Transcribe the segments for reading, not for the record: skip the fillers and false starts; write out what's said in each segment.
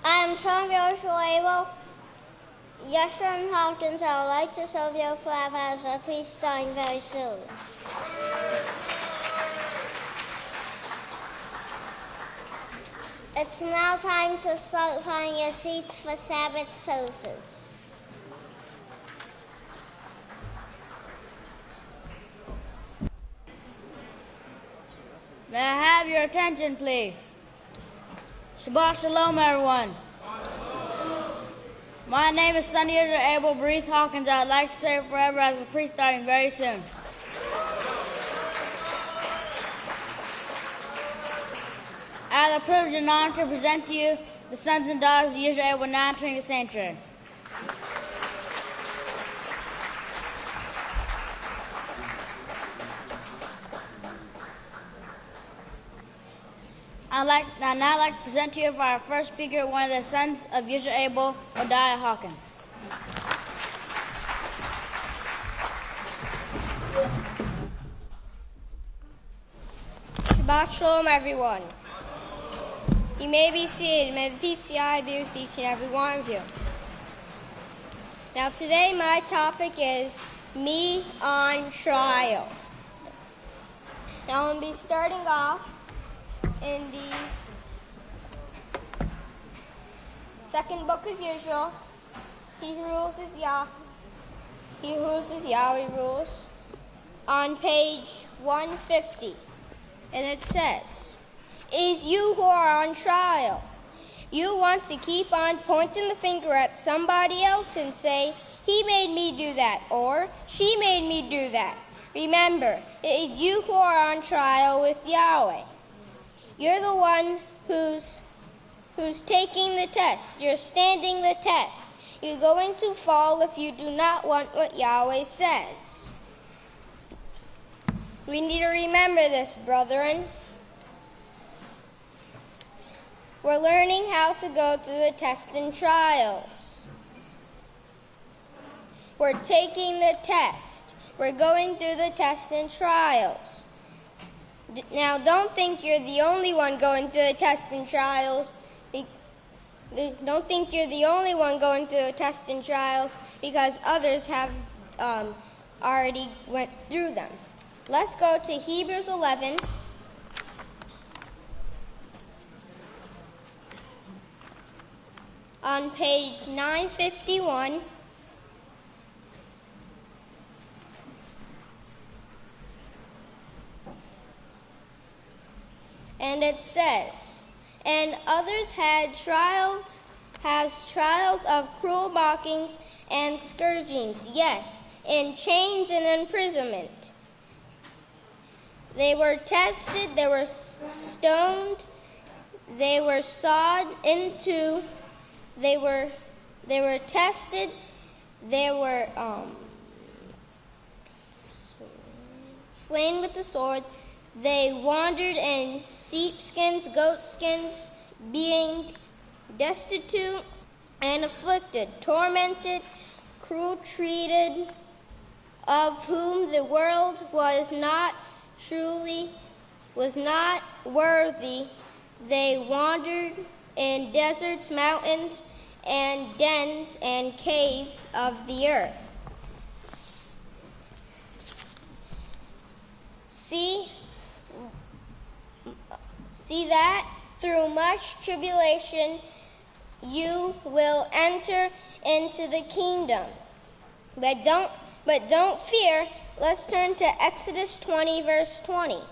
I am son of Yisrayl, Yeshua Hawkins. I would like to serve you forever as a priest starting very soon. It's now time to start finding your seats for Sabbath services. May I have your attention, please? Shabbat Shalom, everyone. My name is Sonny Abel Breathe Hawkins. I'd like to serve forever as a priest starting very soon. I have the privilege and honor to present to you the sons and daughters of Yisrayl when now entering the sanctuary. I'd now like to present to you our first speaker, one of the sons of Yisrayl, Odiah Hawkins. Shabbat Shalom, everyone. You may be seated. May the peace of Yahweh be with each and every one of you. Now today my topic is me on trial. Now I'm going to be starting off in the second book of Yisrayl. He who rules is Yahweh rules, on page 150. And it says, "It is you who are on trial. You want to keep on pointing the finger at somebody else and say, he made me do that, or she made me do that. Remember, it is you who are on trial with Yahweh. You're the one who's taking the test. You're standing the test. You're going to fall if you do not want what Yahweh says." We need to remember this, brethren. We're learning how to go through the tests and trials. We're taking the test. We're going through the tests and trials. Now, don't think you're the only one going through the tests and trials. Don't think you're the only one going through the tests and trials because others have already went through them. Let's go to Hebrews 11. On page 951. And it says, "And others had trials of cruel mockings and scourgings, yes, and chains and imprisonment. They were tested, they were stoned, they were sawed into, they were tested, they were slain with the sword. They wandered in sheepskins, goatskins, being destitute and afflicted, tormented, cruel treated, of whom the world was not worthy. They wandered in deserts, mountains, and dens and caves of the earth." See that through much tribulation you will enter into the kingdom. But don't fear. Let's turn to Exodus 20, verse 20.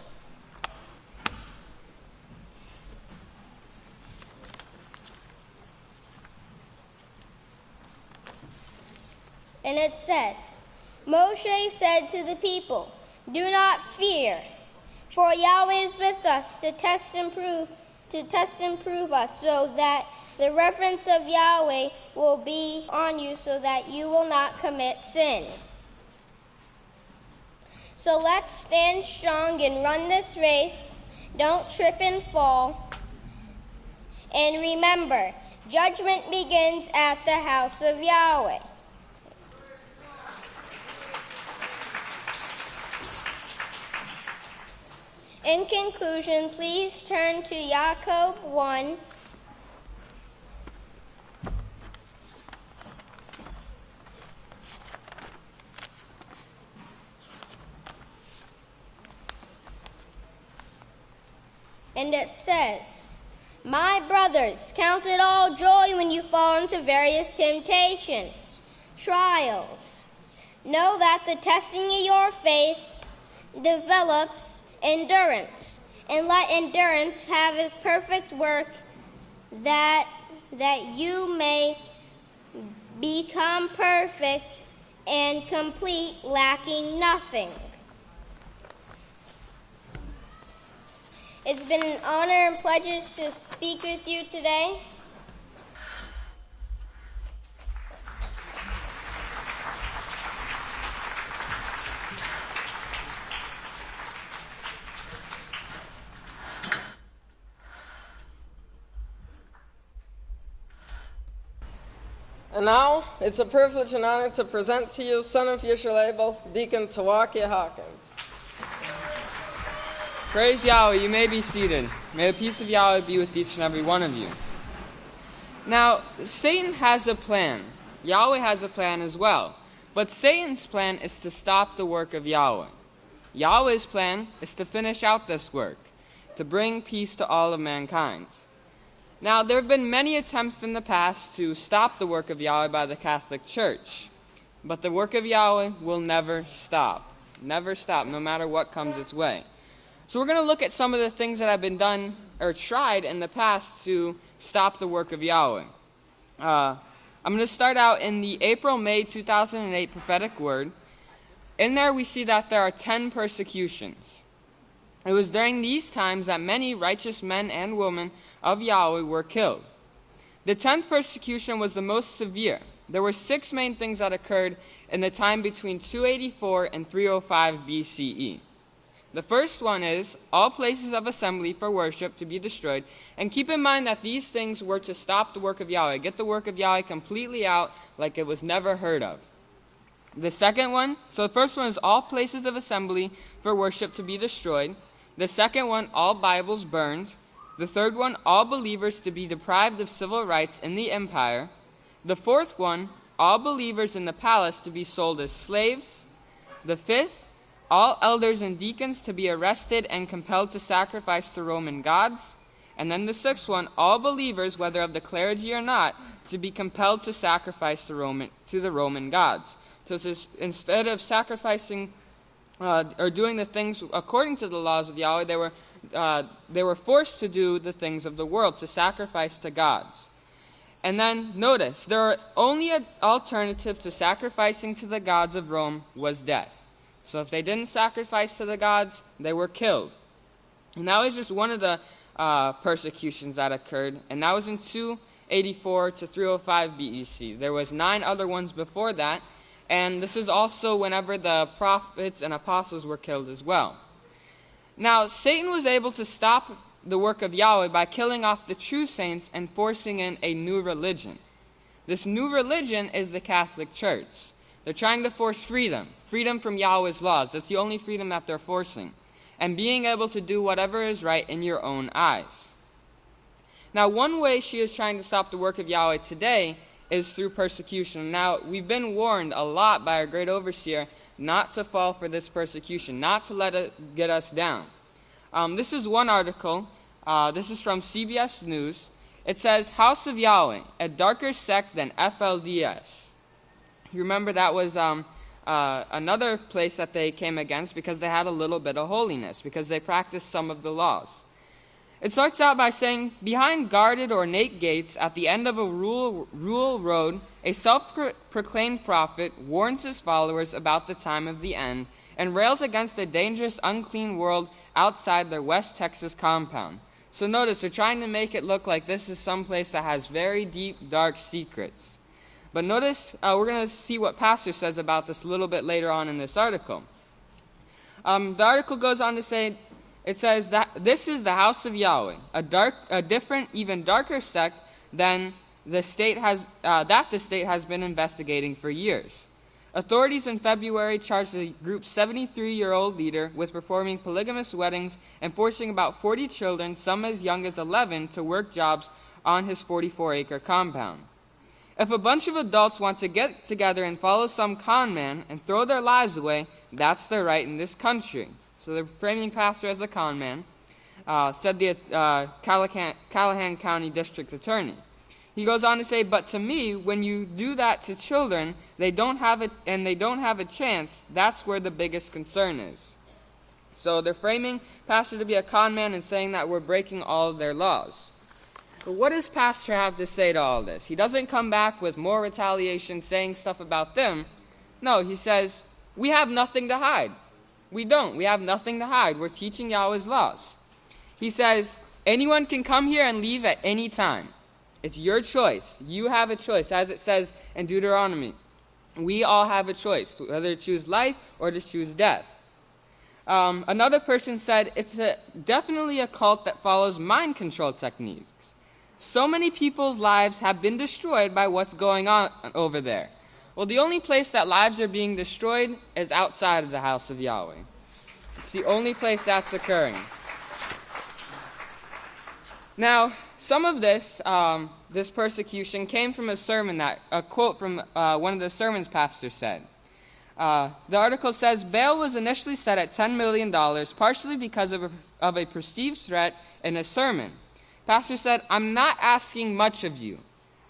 And it says, "Moshe said to the people, 'Do not fear, for Yahweh is with us to test and prove us, so that the reverence of Yahweh will be on you, so that you will not commit sin.'" So let's stand strong and run this race. Don't trip and fall. And remember, judgment begins at the house of Yahweh. In conclusion, please turn to Jacob 1, and it says, "My brothers, count it all joy when you fall into various temptations, trials. Know that the testing of your faith develops endurance, and let endurance have its perfect work, that you may become perfect and complete, lacking nothing." It's been an honor and pleasure to speak with you today. And now, it's a privilege and honor to present to you son of Yisrayl, Deacon Tawaki Hawkins. Praise Yahweh, you may be seated. May the peace of Yahweh be with each and every one of you. Now, Satan has a plan. Yahweh has a plan as well. But Satan's plan is to stop the work of Yahweh. Yahweh's plan is to finish out this work, to bring peace to all of mankind. Now, there have been many attempts in the past to stop the work of Yahweh by the Catholic Church. But the work of Yahweh will never stop. Never stop, no matter what comes its way. So we're going to look at some of the things that have been done or tried in the past to stop the work of Yahweh. I'm going to start out in the April-May 2008 prophetic word. In there we see that there are 10 persecutions. It was during these times that many righteous men and women of Yahweh were killed. The 10th persecution was the most severe. There were 6 main things that occurred in the time between 284 and 305 BCE. The first one is all places of assembly for worship to be destroyed. And keep in mind that these things were to stop the work of Yahweh, get the work of Yahweh completely out like it was never heard of. The second one, so the first one is all places of assembly for worship to be destroyed. The second one, all Bibles burned. The third one, all believers to be deprived of civil rights in the empire. The fourth one, all believers in the palace to be sold as slaves. The fifth, all elders and deacons to be arrested and compelled to sacrifice to Roman gods. And then the sixth one, all believers, whether of the clergy or not, to be compelled to sacrifice to the Roman gods. So instead of sacrificing or doing the things according to the laws of Yahweh, they were forced to do the things of the world, to sacrifice to gods. And then notice, their only alternative to sacrificing to the gods of Rome was death. So if they didn't sacrifice to the gods, they were killed. And that was just one of the persecutions that occurred, and that was in 284 to 305 BEC. There was 9 other ones before that, and this is also whenever the prophets and apostles were killed as well. Now, Satan was able to stop the work of Yahweh by killing off the true saints and forcing in a new religion. This new religion is the Catholic Church. They're trying to force freedom from Yahweh's laws. That's the only freedom that they're forcing. And being able to do whatever is right in your own eyes. Now, one way she is trying to stop the work of Yahweh today is through persecution. Now, we've been warned a lot by our great overseer not to fall for this persecution, not to let it get us down. This is one article. This is from CBS News. It says, House of Yahweh, a darker sect than FLDS. You remember that was another place that they came against because they had a little bit of holiness, because they practiced some of the laws. It starts out by saying, behind guarded ornate gates at the end of a rural road, a self-proclaimed prophet warns his followers about the time of the end and rails against the dangerous, unclean world outside their West Texas compound. So notice, they're trying to make it look like this is some place that has very deep, dark secrets. But notice, we're going to see what Pastor says about this a little bit later on in this article. The article goes on to say, it says that this is the House of Yahweh, a different, even darker sect than the state has been investigating for years. Authorities in February charged the group's 73-year-old leader with performing polygamous weddings and forcing about 40 children, some as young as 11, to work jobs on his 44-acre compound. If a bunch of adults want to get together and follow some con man and throw their lives away, that's their right in this country. So they're framing Pastor as a con man. said the Callahan County District Attorney. He goes on to say, but to me, when you do that to children, they don't have a chance, that's where the biggest concern is. So they're framing Pastor to be a con man and saying that we're breaking all of their laws. But what does Pastor have to say to all this? He doesn't come back with more retaliation saying stuff about them. No, he says, we have nothing to hide. We don't. We have nothing to hide. We're teaching Yahweh's laws. He says, anyone can come here and leave at any time. It's your choice. You have a choice, as it says in Deuteronomy. We all have a choice, whether to choose life or to choose death. Another person said, it's definitely a cult that follows mind control techniques. So many people's lives have been destroyed by what's going on over there. Well, the only place that lives are being destroyed is outside of the house of Yahweh. It's the only place that's occurring. Now, some of this persecution came from a quote from one of the sermons Pastor said. The article says, bail was initially set at $10 million, partially because of a perceived threat in a sermon. Pastor said, I'm not asking much of you.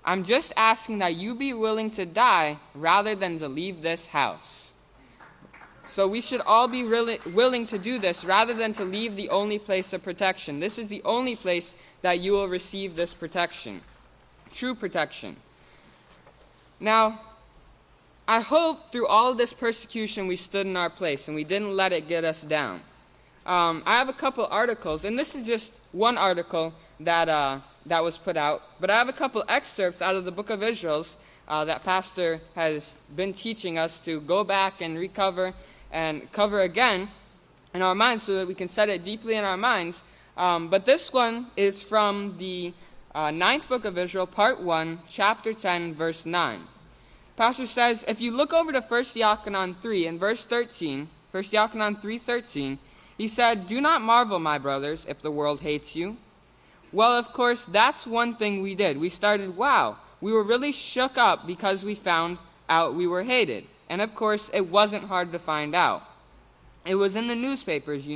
I'm just asking that you be willing to die rather than to leave this house. So we should all be willing to do this rather than to leave the only place of protection. This is the only place that you will receive this protection, true protection. Now, I hope through all of this persecution we stood in our place and we didn't let it get us down. I have a couple articles, and this is just one article that was put out, but I have a couple excerpts out of the book of Yisrayl that Pastor has been teaching us to go back and recover and cover again in our minds so that we can set it deeply in our minds. But this one is from the 9th book of Yisrayl, part 1, chapter 10, verse 9. Pastor says, if you look over to 1 Yochanan 3 in verse 13, 1 Yochanan 3:13, he said, do not marvel, my brothers, if the world hates you. Well, of course, that's one thing we did. We started, wow, we were really shook up because we found out we were hated. And of course, it wasn't hard to find out. It was in the newspapers,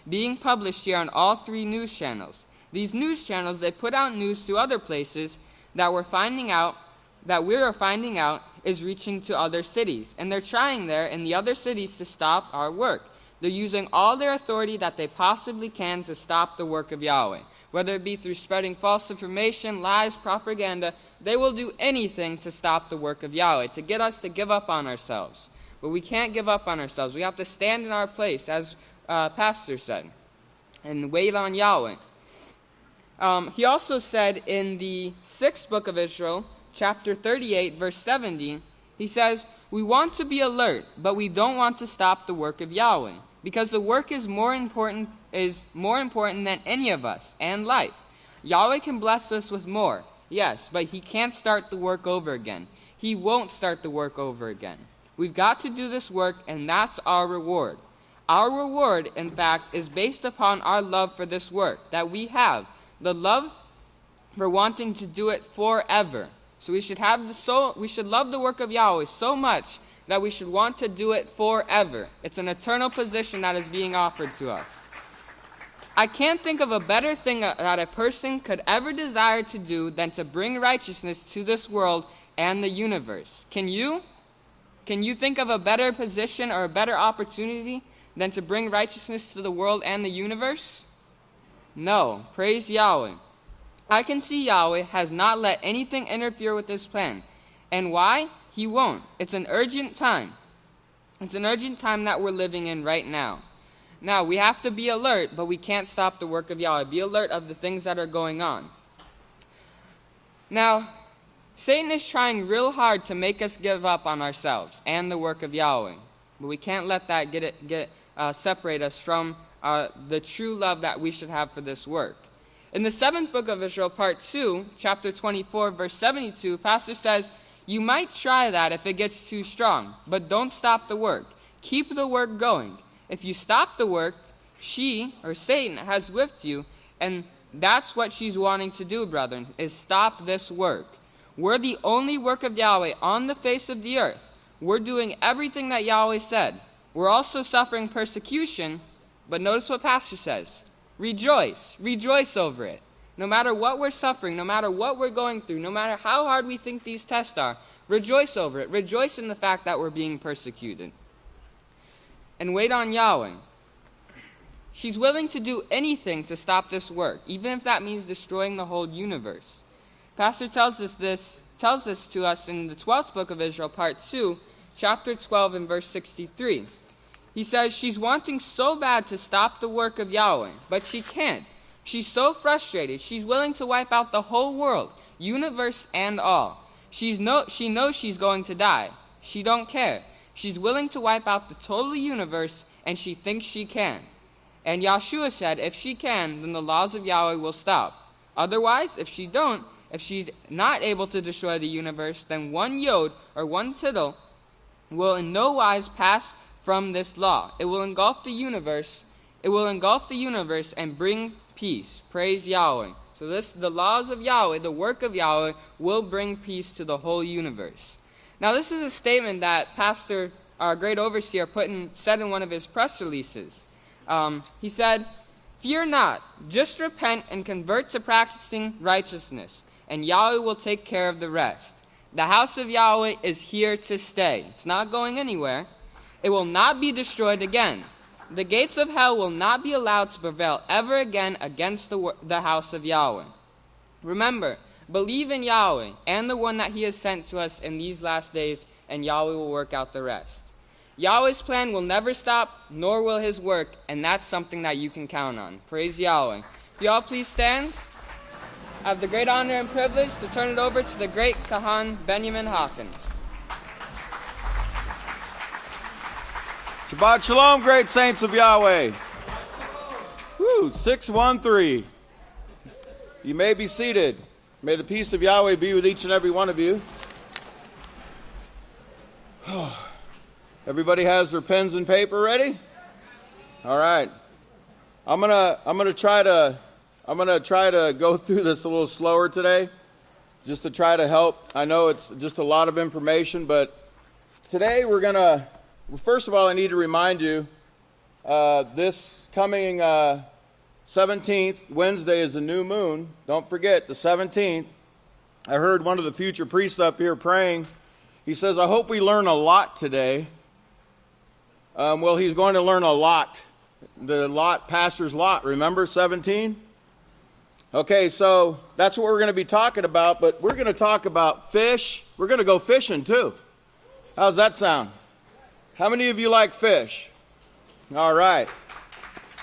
being published here on all 3 news channels. These news channels, they put out news to other places that we are finding out is reaching to other cities. And they're trying there in the other cities to stop our work. They're using all their authority that they possibly can to stop the work of Yahweh. Whether it be through spreading false information, lies, propaganda, they will do anything to stop the work of Yahweh, to get us to give up on ourselves. But we can't give up on ourselves. We have to stand in our place, as Pastor said, and wait on Yahweh. He also said in the 6th book of Yisrayl, chapter 38, verse 70, he says, we want to be alert, but we don't want to stop the work of Yahweh, because the work is more important than any of us and life. Yahweh can bless us with more, yes, but he can't start the work over again. He won't start the work over again. We've got to do this work, and that's our reward. Our reward, in fact, is based upon our love for this work that we have, the love for wanting to do it forever. So we should love the work of Yahweh so much that we should want to do it forever. It's an eternal position that is being offered to us. I can't think of a better thing that a person could ever desire to do than to bring righteousness to this world and the universe. Can you? Can you think of a better position or a better opportunity than to bring righteousness to the world and the universe? No. Praise Yahweh. I can see Yahweh has not let anything interfere with this plan. And why? He won't. It's an urgent time. It's an urgent time that we're living in right now. Now, we have to be alert, but we can't stop the work of Yahweh. Be alert of the things that are going on. Now, Satan is trying real hard to make us give up on ourselves and the work of Yahweh. But we can't let that separate us from the true love that we should have for this work. In the 7th book of Yisrayl, part 2, chapter 24, verse 72, Pastor says, you might try that if it gets too strong, but don't stop the work. Keep the work going. If you stop the work, she, or Satan, has whipped you, and that's what she's wanting to do, brethren, is stop this work. We're the only work of Yahweh on the face of the earth. We're doing everything that Yahweh said. We're also suffering persecution, but notice what Pastor says. rejoice. Rejoice over it. No matter what we're suffering, no matter what we're going through, no matter how hard we think these tests are, rejoice over it. Rejoice in the fact that we're being persecuted. And wait on Yahweh. She's willing to do anything to stop this work, even if that means destroying the whole universe. Pastor tells us to us in the 12th book of Israel, part 2, chapter 12 and verse 63. He says she's wanting so bad to stop the work of Yahweh, but she can't. She's so frustrated, she's willing to wipe out the whole world, universe and all. She knows she's going to die. She don't care. She's willing to wipe out the total universe, and she thinks she can. And Yahshua said, if she can, then the laws of Yahweh will stop. Otherwise, if she's not able to destroy the universe, then one yod, or one tittle, will in no wise pass from this law. It will engulf the universe. It will engulf the universe and bring peace. Praise Yahweh. So the laws of Yahweh, the work of Yahweh, will bring peace to the whole universe. Now this is a statement that Pastor, our great overseer, said in one of his press releases. He said, "Fear not, just repent and convert to practicing righteousness, and Yahweh will take care of the rest." The house of Yahweh is here to stay. It's not going anywhere. It will not be destroyed again. The gates of hell will not be allowed to prevail ever again against the house of Yahweh. Remember, believe in Yahweh and the one that he has sent to us in these last days, and Yahweh will work out the rest. Yahweh's plan will never stop, nor will his work, and that's something that you can count on. Praise Yahweh. If y'all please stand. I have the great honor and privilege to turn it over to the great Kahan Benjamin Hawkins. Shabbat Shalom, great saints of Yahweh. Woo, 613. You may be seated. May the peace of Yahweh be with each and every one of you. Everybody has their pens and paper ready? All right. I'm gonna try to go through this a little slower today, just to try to help. I know it's just a lot of information, but today first of all, I need to remind you, this coming 17th, Wednesday, is a new moon. Don't forget, the 17th. I heard one of the future priests up here praying. He says, I hope we learn a lot today. Well, he's going to learn a lot. The lot, pastor's lot, remember 17? Okay, so that's what we're going to be talking about, but we're going to talk about fish. We're going to go fishing too. How's that sound? How many of you like fish? All right.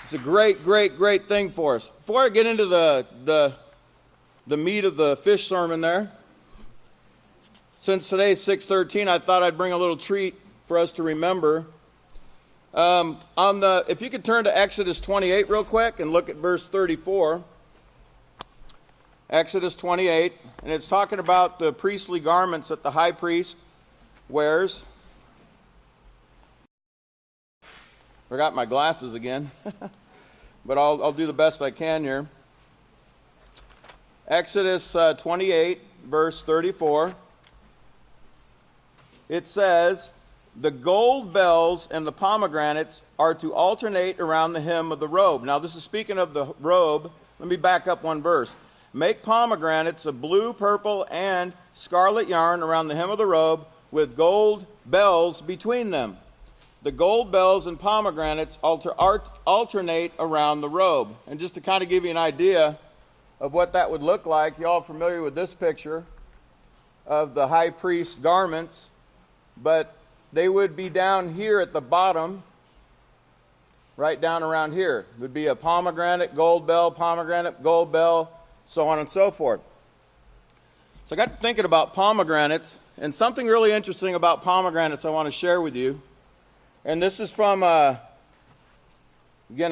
It's a great, great, great thing for us. Before I get into the meat of the fish sermon there, since today's 6:13, I thought I'd bring a little treat for us to remember. If you could turn to Exodus 28 real quick and look at verse 34. Exodus 28, and it's talking about the priestly garments that the high priest wears. Forgot my glasses again, but I'll do the best I can here. Exodus 28, verse 34. It says, the gold bells and the pomegranates are to alternate around the hem of the robe. Now this is speaking of the robe. Let me back up one verse. Make pomegranates of blue, purple, and scarlet yarn around the hem of the robe with gold bells between them. The gold bells and pomegranates alternate around the robe. And just to kind of give you an idea of what that would look like, you all familiar with this picture of the high priest's garments, but they would be down here at the bottom, right down around here. It would be a pomegranate, gold bell, pomegranate, gold bell, so on and so forth. So I got to thinking about pomegranates, and something really interesting about pomegranates I want to share with you. And this is from, again,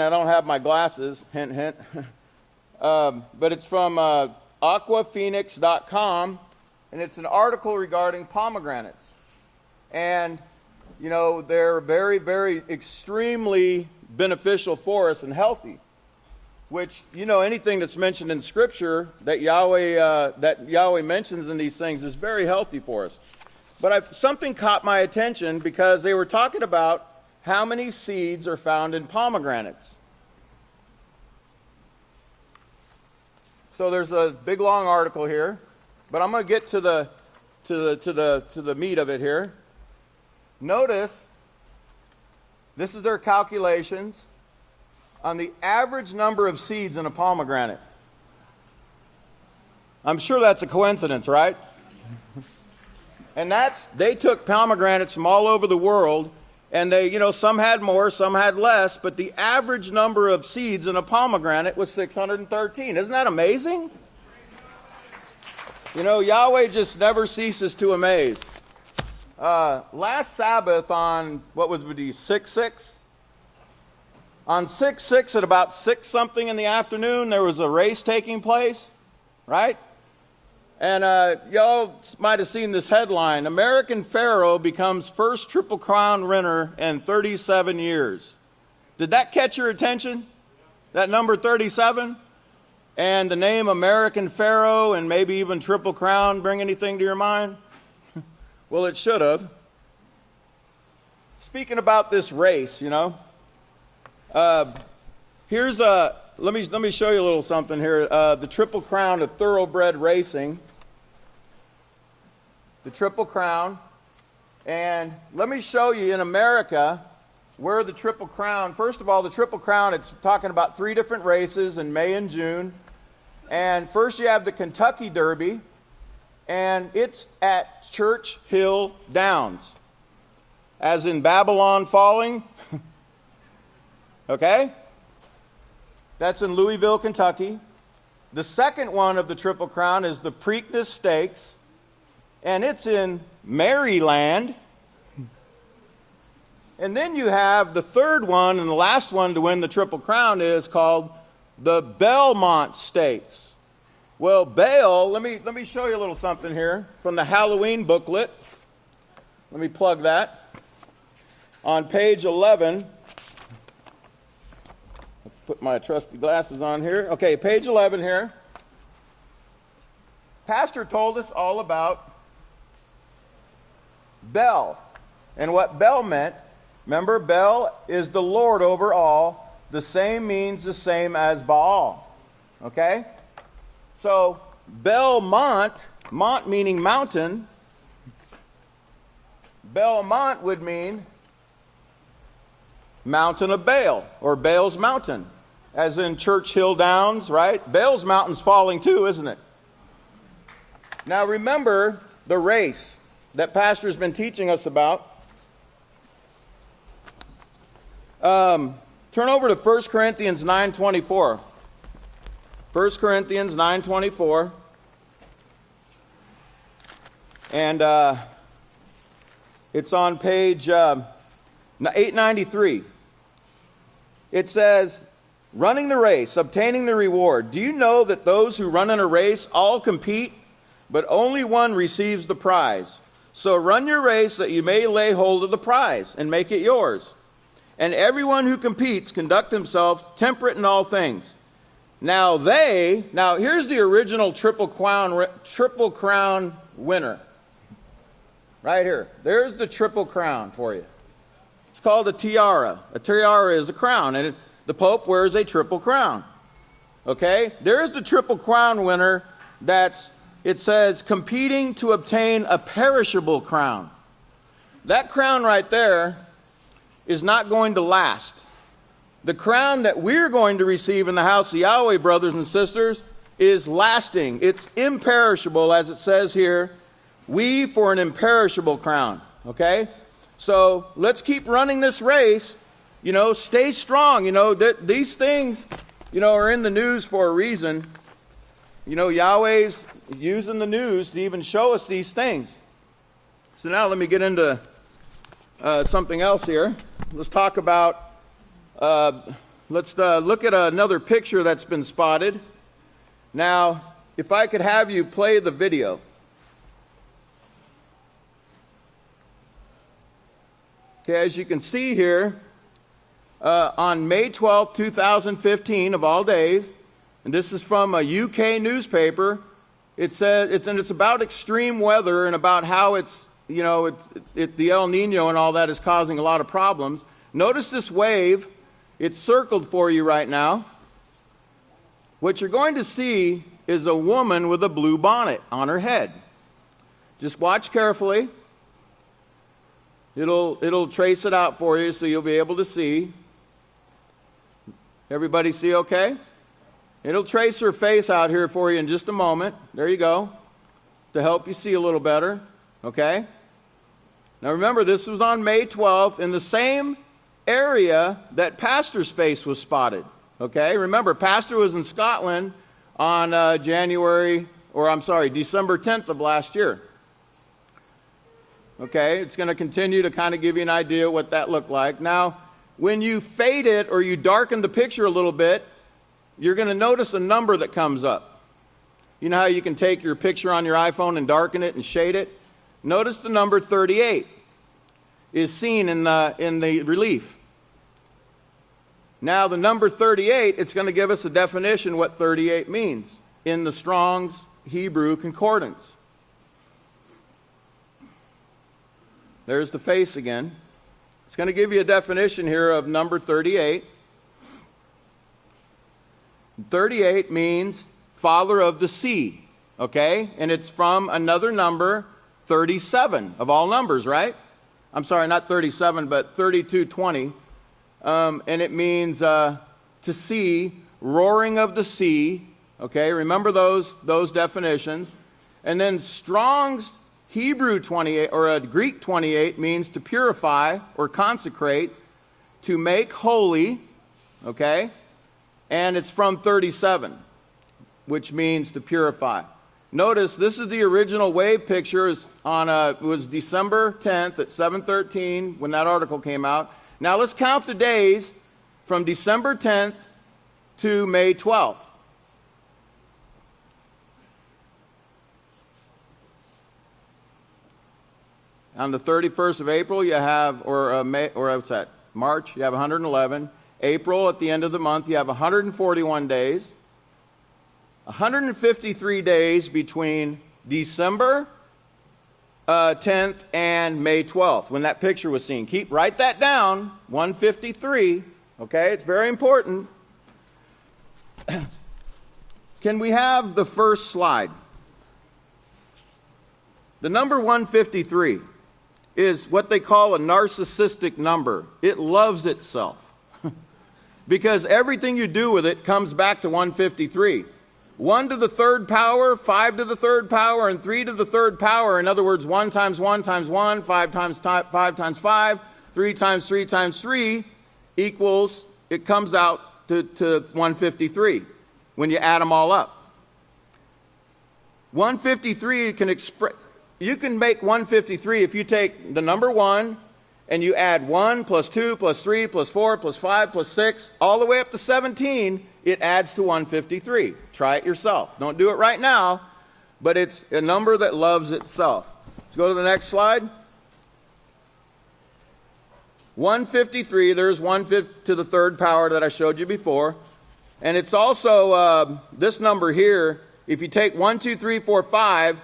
I don't have my glasses, hint, hint. But it's from aquaphoenix.com, and it's an article regarding pomegranates. And, you know, they're very, very extremely beneficial for us and healthy. Which, you know, anything that's mentioned in Scripture that Yahweh mentions in these things is very healthy for us. But something caught my attention because they were talking about how many seeds are found in pomegranates. So there's a big long article here, but I'm going to get to the meat of it here. Notice, this is their calculations on the average number of seeds in a pomegranate. I'm sure that's a coincidence, right? And they took pomegranates from all over the world, and some had more, some had less, but the average number of seeds in a pomegranate was 613. Isn't that amazing? Yahweh just never ceases to amaze. Last Sabbath on, what was it, 6/6? On 6/6 at about 6 something in the afternoon, there was a race taking place, right? And y'all might have seen this headline: American Pharaoh becomes first Triple Crown winner in 37 years. Did that catch your attention? That number 37? And the name American Pharaoh and maybe even Triple Crown bring anything to your mind? Well, it should have. Speaking about this race, here's a... Let me show you a little something here. The Triple Crown of thoroughbred racing. The Triple Crown. And let me show you in America where the Triple Crown... First of all, the Triple Crown, it's talking about 3 different races in May and June. And first you have the Kentucky Derby. And it's at Church Hill Downs. As in Babylon falling. Okay? That's in Louisville, Kentucky. The second one of the Triple Crown is the Preakness Stakes, and it's in Maryland. And then you have the third one, and the last one to win the Triple Crown is called the Belmont Stakes. Well, let me show you a little something here from the Halloween booklet. Let me plug that. On page 11... Put my trusty glasses on here. Okay, page 11 here. Pastor told us all about Bel and what Bel meant. Remember, Bel is the Lord over all. The same means the same as Baal. Okay? So, Belmont, Mont meaning mountain. Belmont would mean mountain of Baal, or Baal's mountain. As in Church Hill Downs, right? Baal's mountain's falling too, isn't it? Now remember the race that Pastor's been teaching us about. Turn over to 1 Corinthians 9:24. 1 Corinthians 9:24. And it's on page 893. It says, running the race, obtaining the reward. Do you know that those who run in a race all compete, but only one receives the prize? So run your race that you may lay hold of the prize and make it yours. And everyone who competes conduct himself temperate in all things. Now here's the original Triple Crown winner. Right here. There's the Triple Crown for you. It's called a tiara. A tiara is a crown, and the Pope wears a Triple Crown. Okay? There's the Triple Crown winner it says, competing to obtain a perishable crown. That crown right there is not going to last. The crown that we're going to receive in the House of Yahweh, brothers and sisters, is lasting. It's imperishable, as it says here. We for an imperishable crown. Okay? So let's keep running this race. Stay strong. These things, are in the news for a reason. Yahweh's using the news to even show us these things. So now let me get into something else here. Let's talk about, let's look at another picture that's been spotted. Now, if I could have you play the video. Okay, as you can see here, on May 12, 2015, of all days, and this is from a UK newspaper, it's about extreme weather and about how the El Nino and all that is causing a lot of problems. Notice this wave. It's circled for you right now. What you're going to see is a woman with a blue bonnet on her head. Just watch carefully. It'll trace it out for you so you'll be able to see. Everybody see okay? It'll trace her face out here for you in just a moment. There you go. To help you see a little better. Okay? Now remember, this was on May 12th in the same area that Pastor's face was spotted. Okay? Remember, Pastor was in Scotland on December 10th of last year. Okay? It's going to continue to kind of give you an idea what that looked like. Now, when you fade it or you darken the picture a little bit, you're going to notice a number that comes up. You know how you can take your picture on your iPhone and darken it and shade it? Notice the number 38 is seen in the relief. Now the number 38, it's going to give us a definition what 38 means in the Strong's Hebrew Concordance. There's the face again. It's going to give you a definition here of number 38. 38 means father of the sea, okay? And it's from another number, 37 of all numbers, right? I'm sorry, not 37, but 3220. And it means to see, roaring of the sea, okay? Remember those definitions. And then Strong's Hebrew 28 or Greek 28 means to purify or consecrate, to make holy, okay? And it's from 37, which means to purify. Notice this is the original wave picture. It was December 10th at 7:13 when that article came out. Now let's count the days from December 10th to May 12th. On the 31st of April, you have, March, you have 111. April, at the end of the month, you have 141 days. 153 days between December 10th and May 12th, when that picture was seen. Write that down, 153, okay? It's very important. Can we have the first slide? The number 153 is what they call a narcissistic number. It loves itself. Because everything you do with it comes back to 153. 1 to the third power, 5 to the third power, and 3 to the third power. In other words, 1 times 1 times 1, 5 times 5 times 5, 3 times 3 times 3 equals, it comes out to 153 when you add them all up. 153 you can make 153 if you take the number 1 and you add 1 plus 2 plus 3 plus 4 plus 5 plus 6 all the way up to 17, it adds to 153. Try it yourself. Don't do it right now, but it's a number that loves itself. Let's go to the next slide. 153, there's 1 to the third power that I showed you before. And it's also this number here, if you take 1, 2, 3, 4, 5,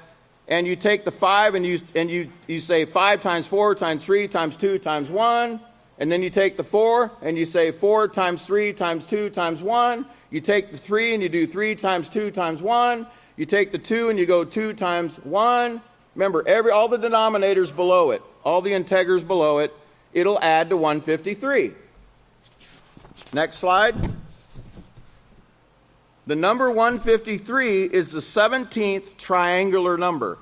and you take the 5 and you say 5 times 4 times 3 times 2 times 1, and then you take the 4 and you say 4 times 3 times 2 times 1. You take the 3 and you do 3 times 2 times 1. You take the 2 and you go 2 times 1. Remember, all the denominators below it, all the integers below it, it'll add to 153. Next slide. The number 153 is the 17th triangular number.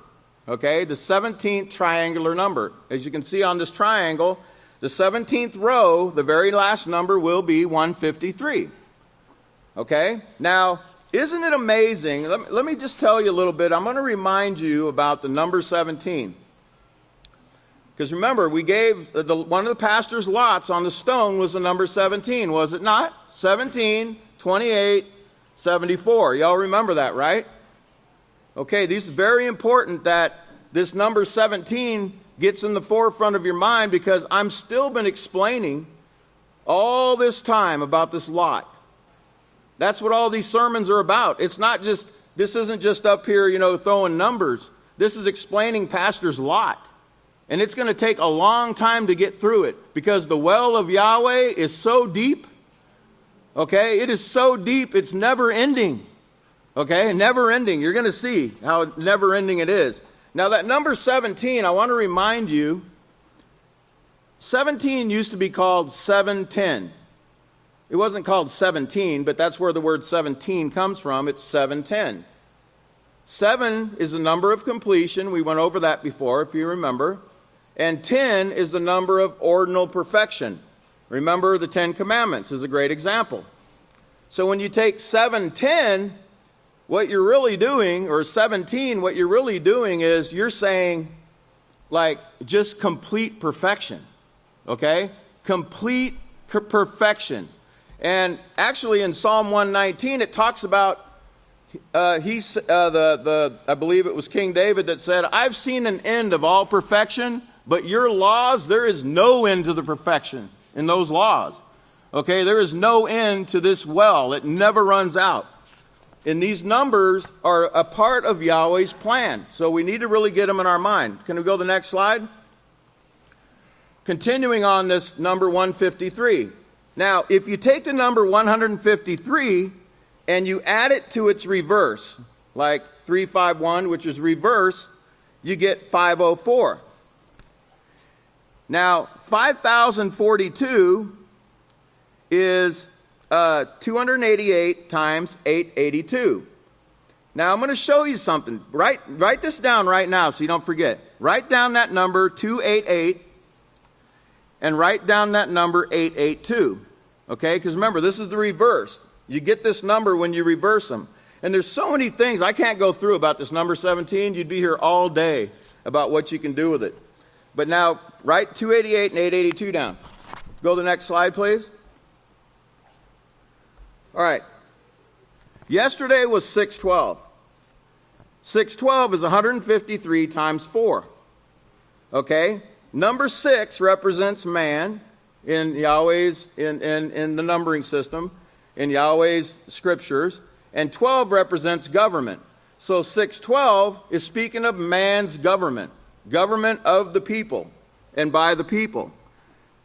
Okay, the 17th triangular number. As you can see on this triangle, the 17th row, the very last number will be 153. Okay, now, isn't it amazing? Let me just tell you a little bit. I'm going to remind you about the number 17. Because remember, we gave one of the pastor's lots on the stone was the number 17, was it not? 17, 28, 74. Y'all remember that, right? Okay, this is very important that this number 17 gets in the forefront of your mind, because I'm still been explaining all this time about this lot. That's what all these sermons are about. It's not just, this isn't just up here, throwing numbers. This is explaining pastor's lot. And it's going to take a long time to get through it, because the well of Yahweh is so deep. Okay, it is so deep, it's never ending. Okay, never ending. You're going to see how never ending it is. Now that number 17, I want to remind you, 17 used to be called 710. It wasn't called 17, but that's where the word 17 comes from. It's 710. 7 is the number of completion. We went over that before, if you remember. And 10 is the number of ordinal perfection. Remember, the 10 Commandments is a great example. So when you take 710, what you're really doing, or 17, what you're really doing is you're saying, like, just complete perfection. Okay? Complete perfection. And actually in Psalm 119, it talks about, I believe it was King David that said, I've seen an end of all perfection, but your laws, there is no end to the perfection in those laws. Okay, there is no end to this well. It never runs out. And these numbers are a part of Yahweh's plan. So we need to really get them in our mind. Can we go to the next slide? Continuing on this number 153. Now, if you take the number 153 and you add it to its reverse, like 351, which is reverse, you get 504. Now, 5042 is 288 times 882. Now, I'm going to show you something. Write this down right now so you don't forget. Write down that number 288 and write down that number 882. Okay? Because remember, this is the reverse. You get this number when you reverse them. And there's so many things I can't go through about this number 17. You'd be here all day about what you can do with it. But now, write 288 and 882 down. Go to the next slide, please. All right. Yesterday was 612. 612 is 153 times 4. Okay? Number 6 represents man in Yahweh's, in the numbering system, in Yahweh's scriptures, and 12 represents government. So 612 is speaking of man's government of the people and by the people.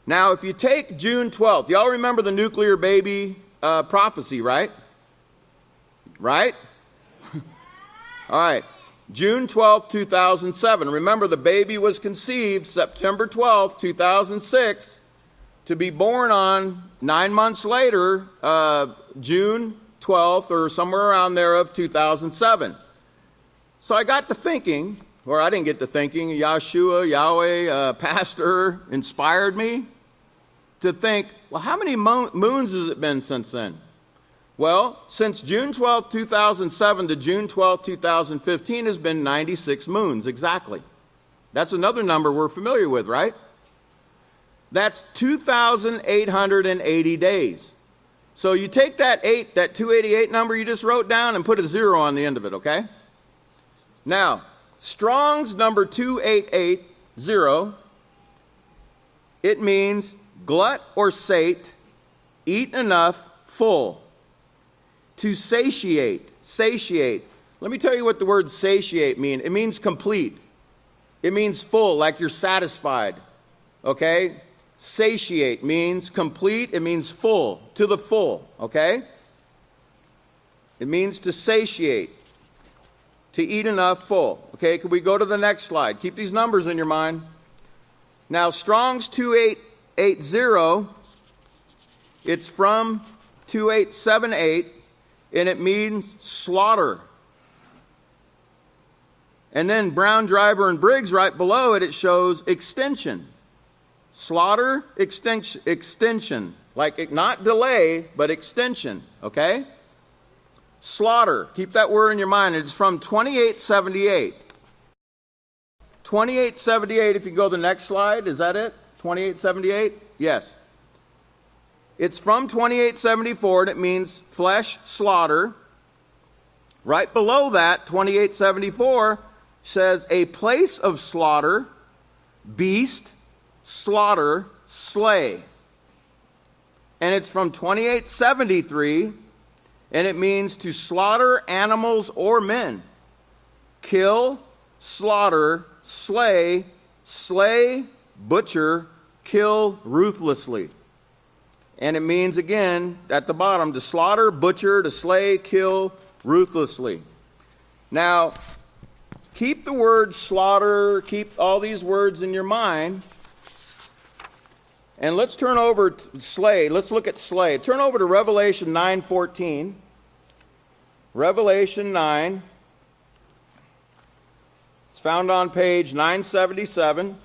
Now, if you take June 12th, y'all remember the nuclear baby prophecy, right? Right? All right. June 12th, 2007. Remember, the baby was conceived September 12th, 2006, to be born on 9 months later, June 12th or somewhere around there of 2007. So I got to thinking, or I didn't get to thinking, Yahshua, Yahweh, pastor, inspired me to think, well, how many moons has it been since then? Well, since June 12, 2007 to June 12, 2015 has been 96 moons, exactly. That's another number we're familiar with, right? That's 2,880 days. So you take that 288 number you just wrote down and put a 0 on the end of it, okay? Now, Strong's number 2880, it means glut or sate, eat enough, full. To satiate. Let me tell you what the word satiate means. It means complete. It means full, like you're satisfied. Okay? Satiate means complete. It means full, to the full. Okay? It means to satiate. To eat enough, full. Okay, can we go to the next slide? Keep these numbers in your mind. Now, Strong's 2880, it's from 2878, and it means slaughter. And then Brown, Driver, and Briggs, right below it, it shows extension. Slaughter, extension. Like not delay, but extension. Okay? Slaughter. Keep that word in your mind. It's from 2878. 2878, if you go to the next slide, is that it? 2878? Yes. It's from 2874, and it means flesh, slaughter. Right below that, 2874 says a place of slaughter, beast, slaughter, slay. And it's from 2873, and it means to slaughter animals or men. Kill, slaughter, slay, butcher, kill ruthlessly. And it means, again, at the bottom, to slaughter, butcher, to slay, kill ruthlessly. Now, keep the word slaughter, keep all these words in your mind. And let's turn over to slay. Let's look at slay. Turn over to Revelation 9:14. Revelation 9. It's found on page 977.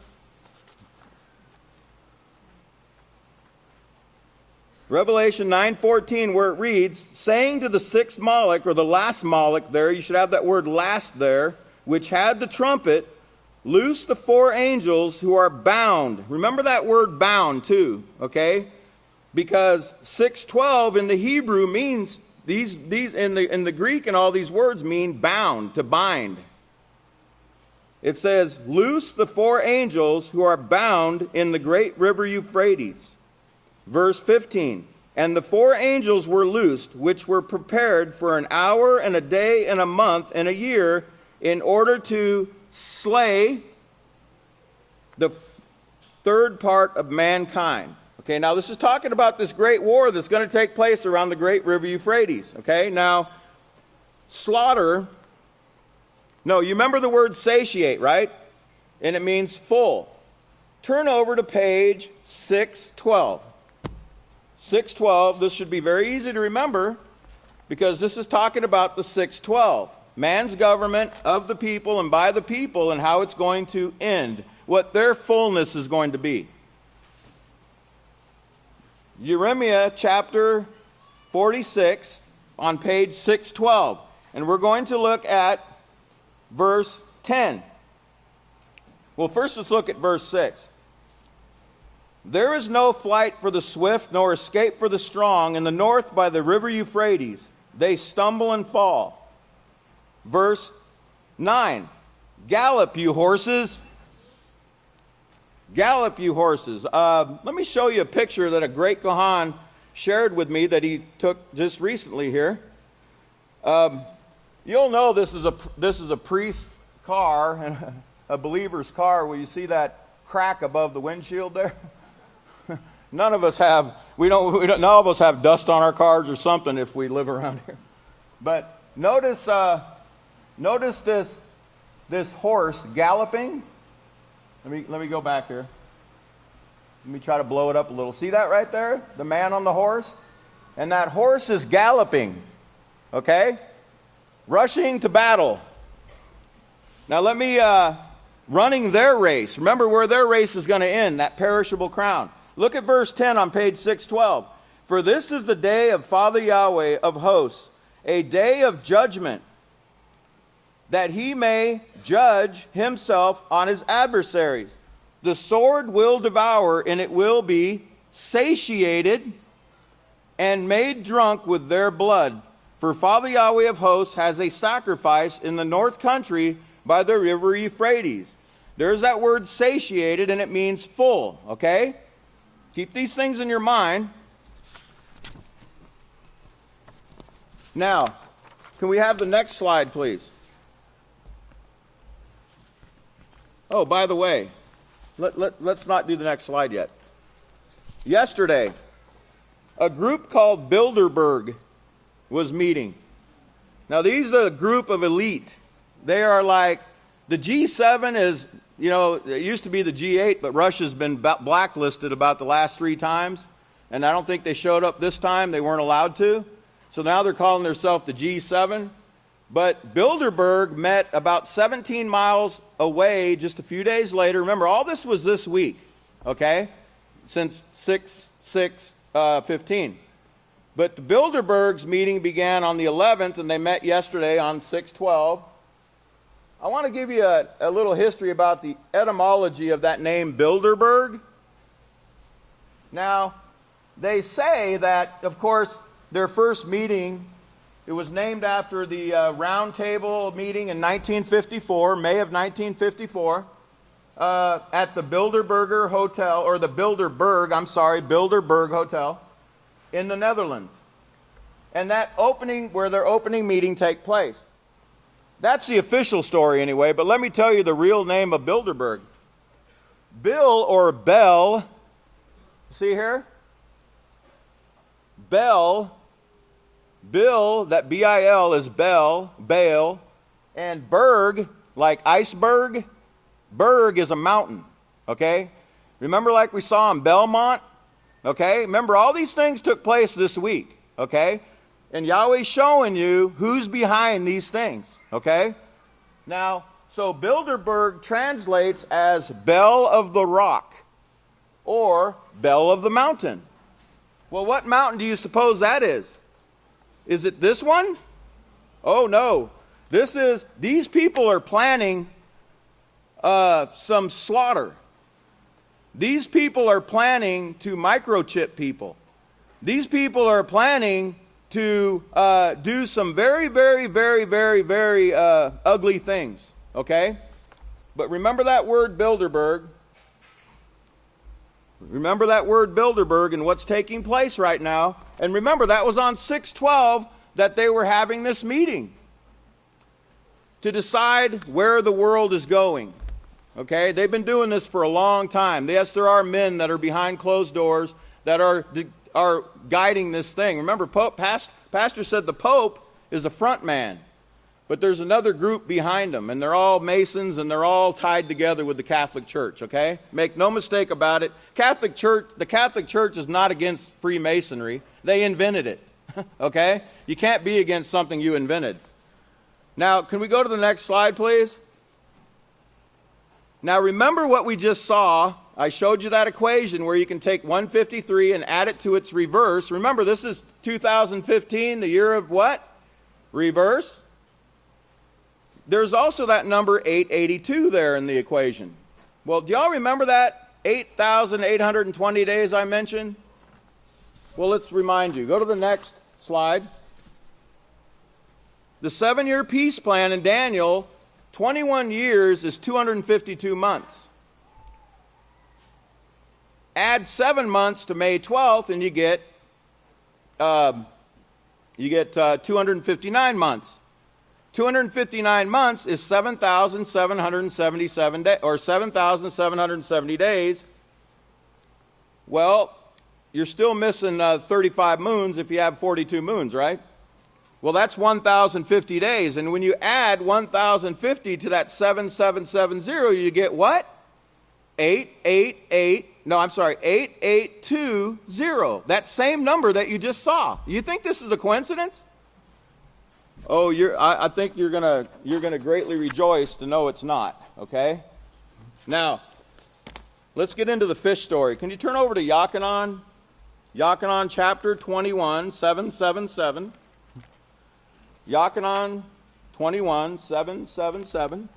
Revelation 9:14, where it reads, saying to the sixth Moloch, or the last Moloch there, you should have that word last there, which had the trumpet, loose the four angels who are bound. Remember that word bound too, okay? Because 6:12 in the Hebrew means, these in the Greek and all these words mean bound, to bind. It says, loose the four angels who are bound in the great river Euphrates. Verse 15, and the four angels were loosed, which were prepared for an hour and a day and a month and a year, in order to slay the third part of mankind. Okay, now this is talking about this great war that's going to take place around the great river Euphrates. Okay, now, slaughter, no, you remember the word satiate, right? And it means full. Turn over to page 612. 612, this should be very easy to remember because this is talking about the 612. Man's government of the people and by the people and how it's going to end. What their fullness is going to be. Jeremiah chapter 46 on page 612. And we're going to look at verse 10. Well, first let's look at verse 6. There is no flight for the swift, nor escape for the strong. In the north by the river Euphrates, they stumble and fall. Verse 9. Gallop, you horses. Gallop, you horses. Let me show you a picture that a great Kohan shared with me that he took just recently here. You'll know this is a priest's car, and a believer's car, where you see that crack above the windshield there. None of us have, none of us have dust on our cars or something if we live around here. But notice this horse galloping. Let me go back here. Let me try to blow it up a little. See that right there? The man on the horse? And that horse is galloping. Okay? Rushing to battle. Now let me, running their race. Remember where their race is going to end, that perishable crown. Look at verse 10 on page 612. For this is the day of Father Yahweh of hosts, a day of judgment, that he may judge himself on his adversaries. The sword will devour, and it will be satiated and made drunk with their blood. For Father Yahweh of hosts has a sacrifice in the north country by the river Euphrates. There's that word satiated, and it means full, okay? Keep these things in your mind. Now, can we have the next slide, please? Oh, by the way, let's not do the next slide yet. Yesterday, a group called Bilderberg was meeting. Now, these are a group of elite. They are like, the G7 is, it used to be the G8, but Russia's been blacklisted about the last 3 times. And I don't think they showed up this time. They weren't allowed to. So now they're calling themselves the G7. But Bilderberg met about 17 miles away just a few days later. Remember, all this was this week, okay? Since 6/6/15. But the Bilderberg's meeting began on the 11th, and they met yesterday on 6/12. I want to give you a little history about the etymology of that name, Bilderberg. Now, they say that, of course, their first meeting, it was named after the Round Table meeting in 1954, May of 1954, at the Bilderberger Hotel, or the Bilderberg Hotel in the Netherlands. And that where their opening meeting take place. That's the official story anyway, but let me tell you the real name of Bilderberg. Bill or Bell, see here? Bell Bil, that B-I-L is Bel, Baal, and Berg, like iceberg, Berg is a mountain, okay? Remember like we saw in Belmont, okay? Remember all these things took place this week, okay? And Yahweh's showing you who's behind these things, okay? Now, so Bilderberg translates as Bell of the Rock or Bell of the Mountain. Well, what mountain do you suppose that is? Is it this one? Oh, no. These people are planning some slaughter. These people are planning to microchip people. These people are planning to do some very, very, very, very, very ugly things, okay? But remember that word Bilderberg. Remember that word Bilderberg and what's taking place right now. And remember, that was on 6/12 that they were having this meeting to decide where the world is going. Okay? They've been doing this for a long time. Yes, there are men that are behind closed doors that are guiding this thing. Remember, Pastor said the Pope is a front man. But there's another group behind them, and they're all Masons, and they're all tied together with the Catholic Church, okay? Make no mistake about it. The Catholic Church is not against Freemasonry. They invented it, okay? You can't be against something you invented. Now, can we go to the next slide, please? Now, remember what we just saw. I showed you that equation where you can take 153 and add it to its reverse. Remember, this is 2015, the year of what? Reverse. There's also that number 882 there in the equation. Well, do y'all remember that 8,820 days I mentioned? Well, let's remind you. Go to the next slide. The 7-year peace plan in Daniel, 21 years is 252 months. Add 7 months to May 12th and you get 259 months. 259 months is 7,777 days, or 7,770 days. Well, you're still missing 35 moons if you have 42 moons, right? Well, that's 1,050 days. And when you add 1,050 to that 7,770, you get what? 8820. That same number that you just saw. You think this is a coincidence? Oh, I think you're gonna greatly rejoice to know it's not, okay? Now, let's get into the fish story. Can you turn over to Yochanan? Yochanan chapter 21, 777. Yochanan 21, 777.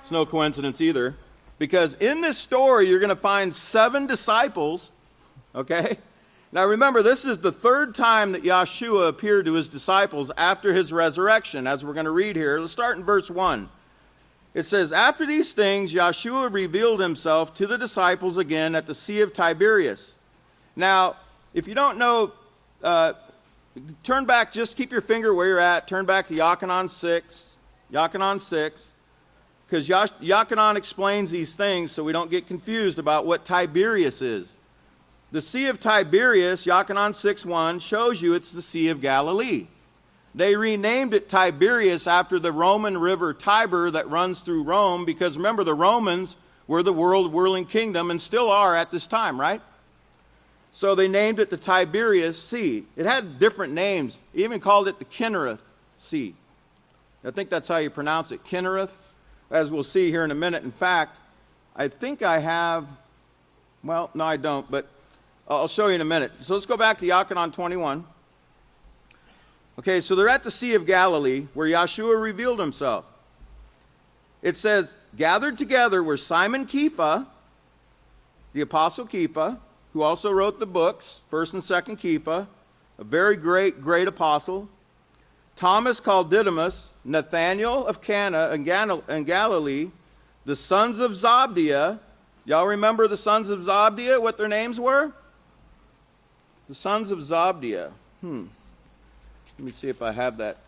It's no coincidence either, because in this story you're going to find 7 disciples, okay? Now remember, this is the 3rd time that Yahshua appeared to his disciples after his resurrection, as we're going to read here. Let's start in verse 1. It says, "After these things, Yahshua revealed himself to the disciples again at the Sea of Tiberias." Now, if you don't know, turn back, just keep your finger where you're at. Turn back to Yochanan 6, because Yochanan explains these things so we don't get confused about what Tiberias is. The Sea of Tiberias, Yochanan 6:1, shows you it's the Sea of Galilee. They renamed it Tiberias after the Roman river Tiber that runs through Rome, because remember, the Romans were the world-whirling kingdom and still are at this time, right? So they named it the Tiberias Sea. It had different names. They even called it the Kinnereth Sea. I think that's how you pronounce it, Kinnereth, as we'll see here in a minute. In fact, I think I have, well, no, I don't, but I'll show you in a minute. So let's go back to Yochanan 21. Okay, so they're at the Sea of Galilee where Yahshua revealed himself. It says, gathered together were Simon Kepha, the Apostle Kepha, who also wrote the books, 1st and 2nd Kepha, a very great apostle. Thomas called Didymus, Nathanael of Cana and Galilee, the sons of Zebediah. Y'all remember the sons of Zebediah, what their names were? The sons of Zebediah. Let me see if I have that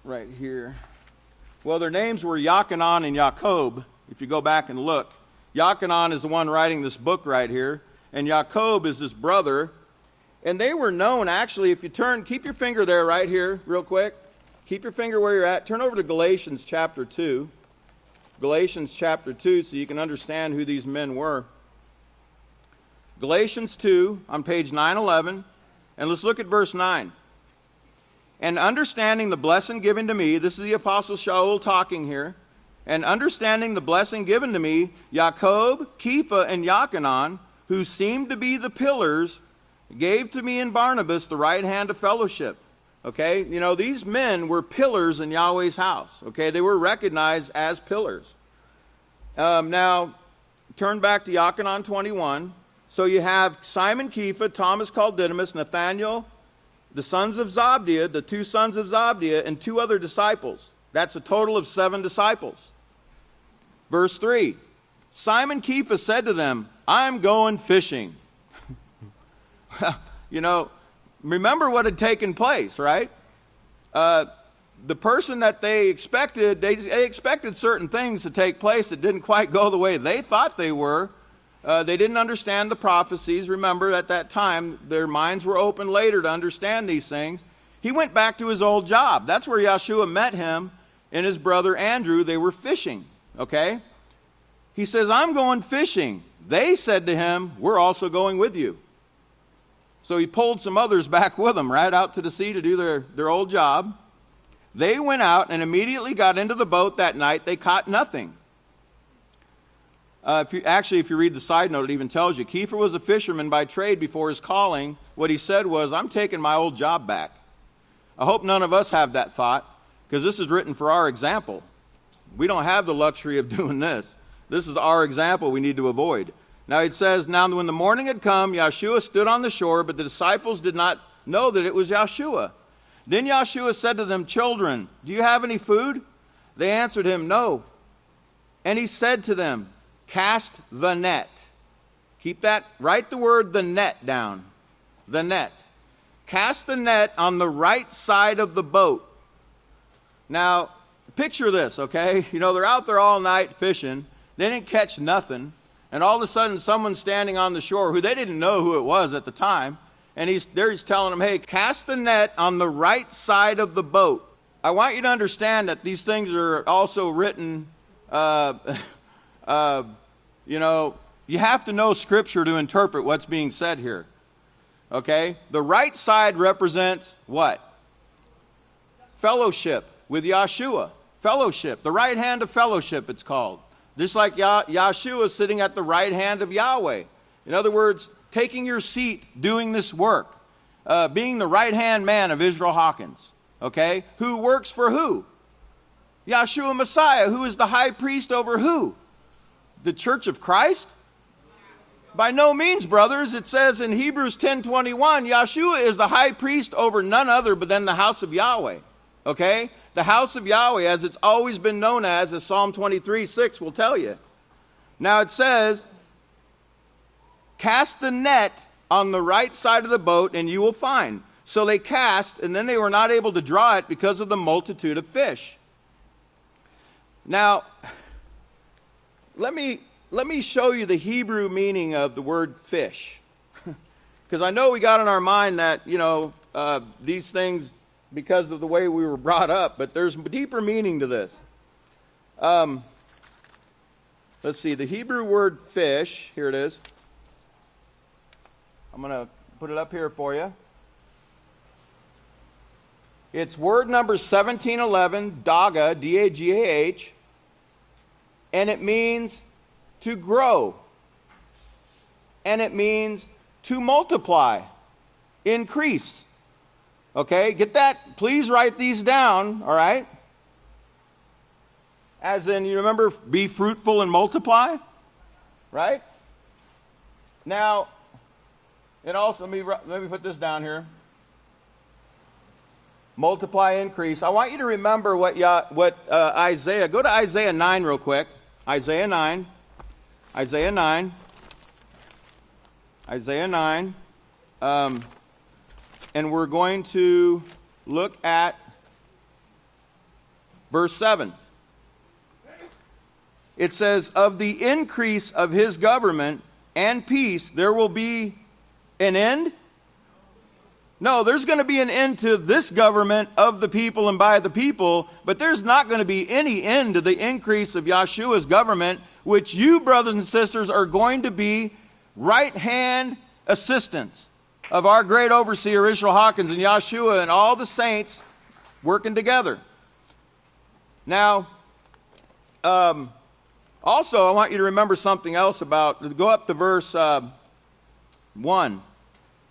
right here. Well, their names were Yochanan and Jacob, if you go back and look. Yochanan is the one writing this book right here, and Jacob is his brother. And they were known, actually, if you turn, keep your finger there right here, real quick. Keep your finger where you're at. Turn over to Galatians chapter 2. Galatians chapter 2, so you can understand who these men were. Galatians 2 on page 911. And let's look at verse 9. And understanding the blessing given to me, this is the Apostle Shaul talking here. And understanding the blessing given to me, Jacob, Kepha, and Yochanan, who seemed to be the pillars, gave to me and Barnabas the right hand of fellowship. Okay, you know, these men were pillars in Yahweh's house. Okay, they were recognized as pillars. Now, turn back to Yochanan 21. So you have Simon Kepha, Thomas called Didymus, Nathanael, the sons of Zabdiah, the two sons of Zabdiah, and two other disciples. That's a total of 7 disciples. Verse 3, Simon Kepha said to them, I'm going fishing. You know, remember what had taken place, right? The person that they expected certain things to take place that didn't quite go the way they thought they were. They didn't understand the prophecies. Remember, at that time, their minds were open later to understand these things. He went back to his old job. That's where Yeshua met him and his brother Andrew. They were fishing, okay? He says, I'm going fishing. They said to him, we're also going with you. So he pulled some others back with him, right out to the sea to do their old job. They went out and immediately got into the boat that night. They caught nothing. If you read the side note, it even tells you. Kepha was a fisherman by trade before his calling. What he said was, I'm taking my old job back. I hope none of us have that thought, because this is written for our example. We don't have the luxury of doing this. This is our example we need to avoid. Now it says, now when the morning had come, Yeshua stood on the shore, but the disciples did not know that it was Yeshua. Then Yeshua said to them, children, do you have any food? They answered him, no. And he said to them, cast the net. Keep that, write the word the net down. The net. Cast the net on the right side of the boat. Now, picture this, okay? You know, they're out there all night fishing. They didn't catch nothing. And all of a sudden, someone's standing on the shore who they didn't know who it was at the time. And he's telling them, hey, cast the net on the right side of the boat. I want you to understand that these things are also written, you know, you have to know Scripture to interpret what's being said here. Okay? The right side represents what? Fellowship with Yeshua. Fellowship. The right hand of fellowship, it's called. Just like Yeshua sitting at the right hand of Yahweh. In other words, taking your seat, doing this work. Being the right-hand man of Israel Hawkins. Okay? Who works for who? Yeshua Messiah, who is the high priest over who? The Church of Christ? By no means, brothers. It says in Hebrews 10:21, Yeshua is the high priest over none other but then the house of Yahweh. Okay? The house of Yahweh, as it's always been known as Psalm 23:6 will tell you. Now it says, cast the net on the right side of the boat and you will find. So they cast, and then they were not able to draw it because of the multitude of fish. Now, let me show you the Hebrew meaning of the word fish. Because I know we got in our mind that, you know, these things, because of the way we were brought up, but there's deeper meaning to this. Let's see, the Hebrew word fish, here it is. I'm going to put it up here for you. It's word number 1711, daga, D-A-G-A-H, and it means to grow, and it means to multiply, increase. Okay, get that? Please write these down, all right? As in, you remember, be fruitful and multiply, right? Now, it also, let me put this down here. Multiply, increase. I want you to remember what Isaiah, go to Isaiah 9 real quick. Isaiah 9. Isaiah 9. Isaiah 9. And we're going to look at verse 7. It says, of the increase of his government and peace, there will be an end? No, there's going to be an end to this government of the people and by the people, but there's not going to be any end to the increase of Yahshua's government, which you, brothers and sisters, are going to be right-hand assistants of our great overseer, Yisrayl Hawkins, and Yahshua and all the saints working together. Now, also, I want you to remember something else about, go up to verse 1. It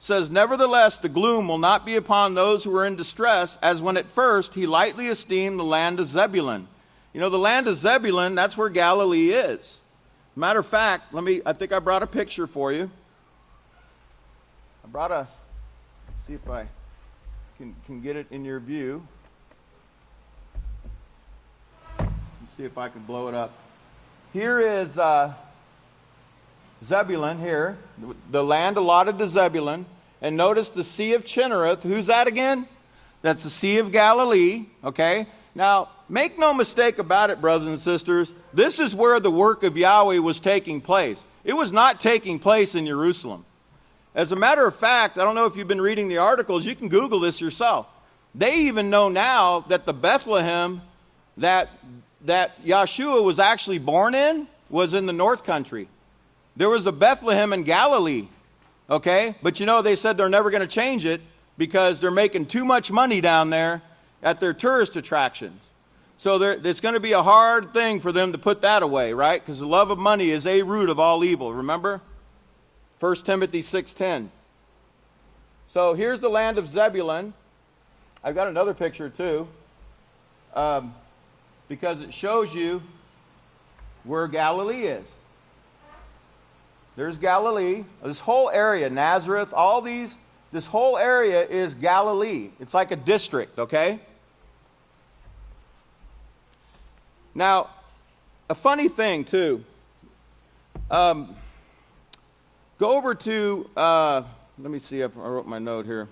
says, nevertheless, the gloom will not be upon those who are in distress, as when at first he lightly esteemed the land of Zebulun. You know, the land of Zebulun, that's where Galilee is. Matter of fact, I think I brought a picture for you. See if I can get it in your view. Let's see if I can blow it up. Here is Zebulun here, the land allotted to Zebulun. And notice the Sea of Chinnereth. Who's that again? That's the Sea of Galilee. Okay? Now, make no mistake about it, brothers and sisters. This is where the work of Yahweh was taking place. It was not taking place in Jerusalem. As a matter of fact, I don't know if you've been reading the articles. You can Google this yourself. They even know now that the Bethlehem that Yahshua was actually born in was in the north country. There was a Bethlehem in Galilee. Okay? But you know, they said they're never going to change it because they're making too much money down there at their tourist attractions. So it's going to be a hard thing for them to put that away, right? Because the love of money is a root of all evil, remember? 1 Timothy 6:10. So here's the land of Zebulun. I've got another picture too, because it shows you where Galilee is. There's Galilee. This whole area, Nazareth, this whole area is Galilee. It's like a district, okay? Now, a funny thing, too. Go over to, let me see if I wrote my note here.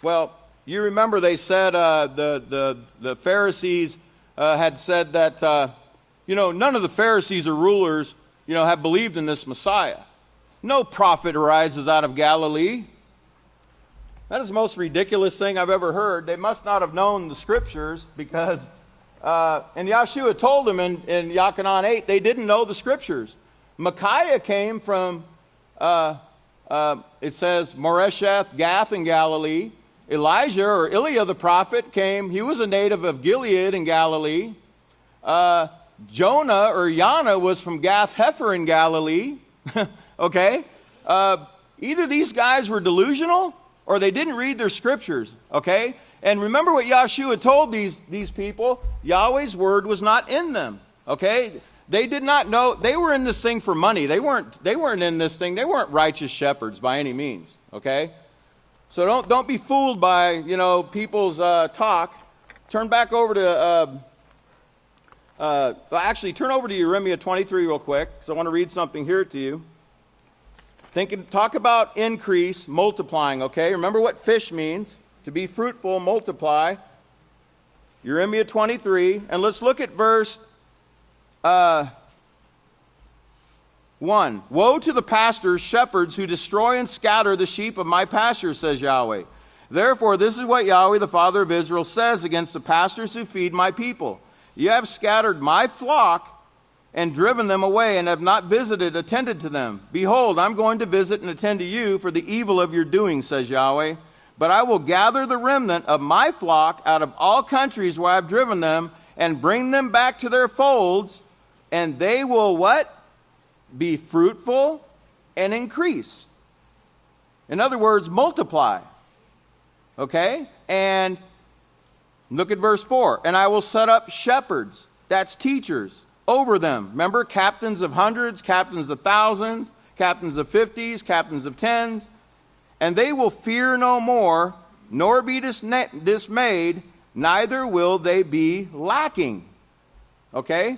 Well, you remember they said, the Pharisees had said that, none of the Pharisees or rulers, have believed in this Messiah. No prophet arises out of Galilee. That is the most ridiculous thing I've ever heard. They must not have known the scriptures because, and Yahshua told them in Yachanan 8, they didn't know the scriptures. Micaiah came from, it says, Moresheth, Gath in Galilee. Elijah or Eliah the prophet came, he was a native of Gilead in Galilee. Jonah or Yana was from Gath Hefer in Galilee. Okay? Either these guys were delusional or they didn't read their scriptures. Okay? And remember what Yahshua told these people. Yahweh's word was not in them. Okay? They did not know. They were in this thing for money. They weren't in this thing. They weren't righteous shepherds by any means. Okay? So don't be fooled by, people's talk. Turn back over to actually, turn over to Jeremiah 23 real quick, because I want to read something here to you. Talk about increase, multiplying, okay? Remember what fish means. To be fruitful, multiply. Jeremiah 23, and let's look at verse 1. Woe to the pastors, shepherds, who destroy and scatter the sheep of my pasture, says Yahweh. Therefore, this is what Yahweh, the Father of Israel, says against the pastors who feed my people. You have scattered my flock and driven them away, and have not attended to them. Behold, I'm going to visit and attend to you for the evil of your doing, says Yahweh. But I will gather the remnant of my flock out of all countries where I've driven them, and bring them back to their folds, and they will what? Be fruitful and increase. In other words, multiply. Okay? And look at verse 4. And I will set up shepherds, that's teachers, over them. Remember, captains of hundreds, captains of thousands, captains of 50s, captains of 10s. And they will fear no more, nor be dismayed, neither will they be lacking. Okay?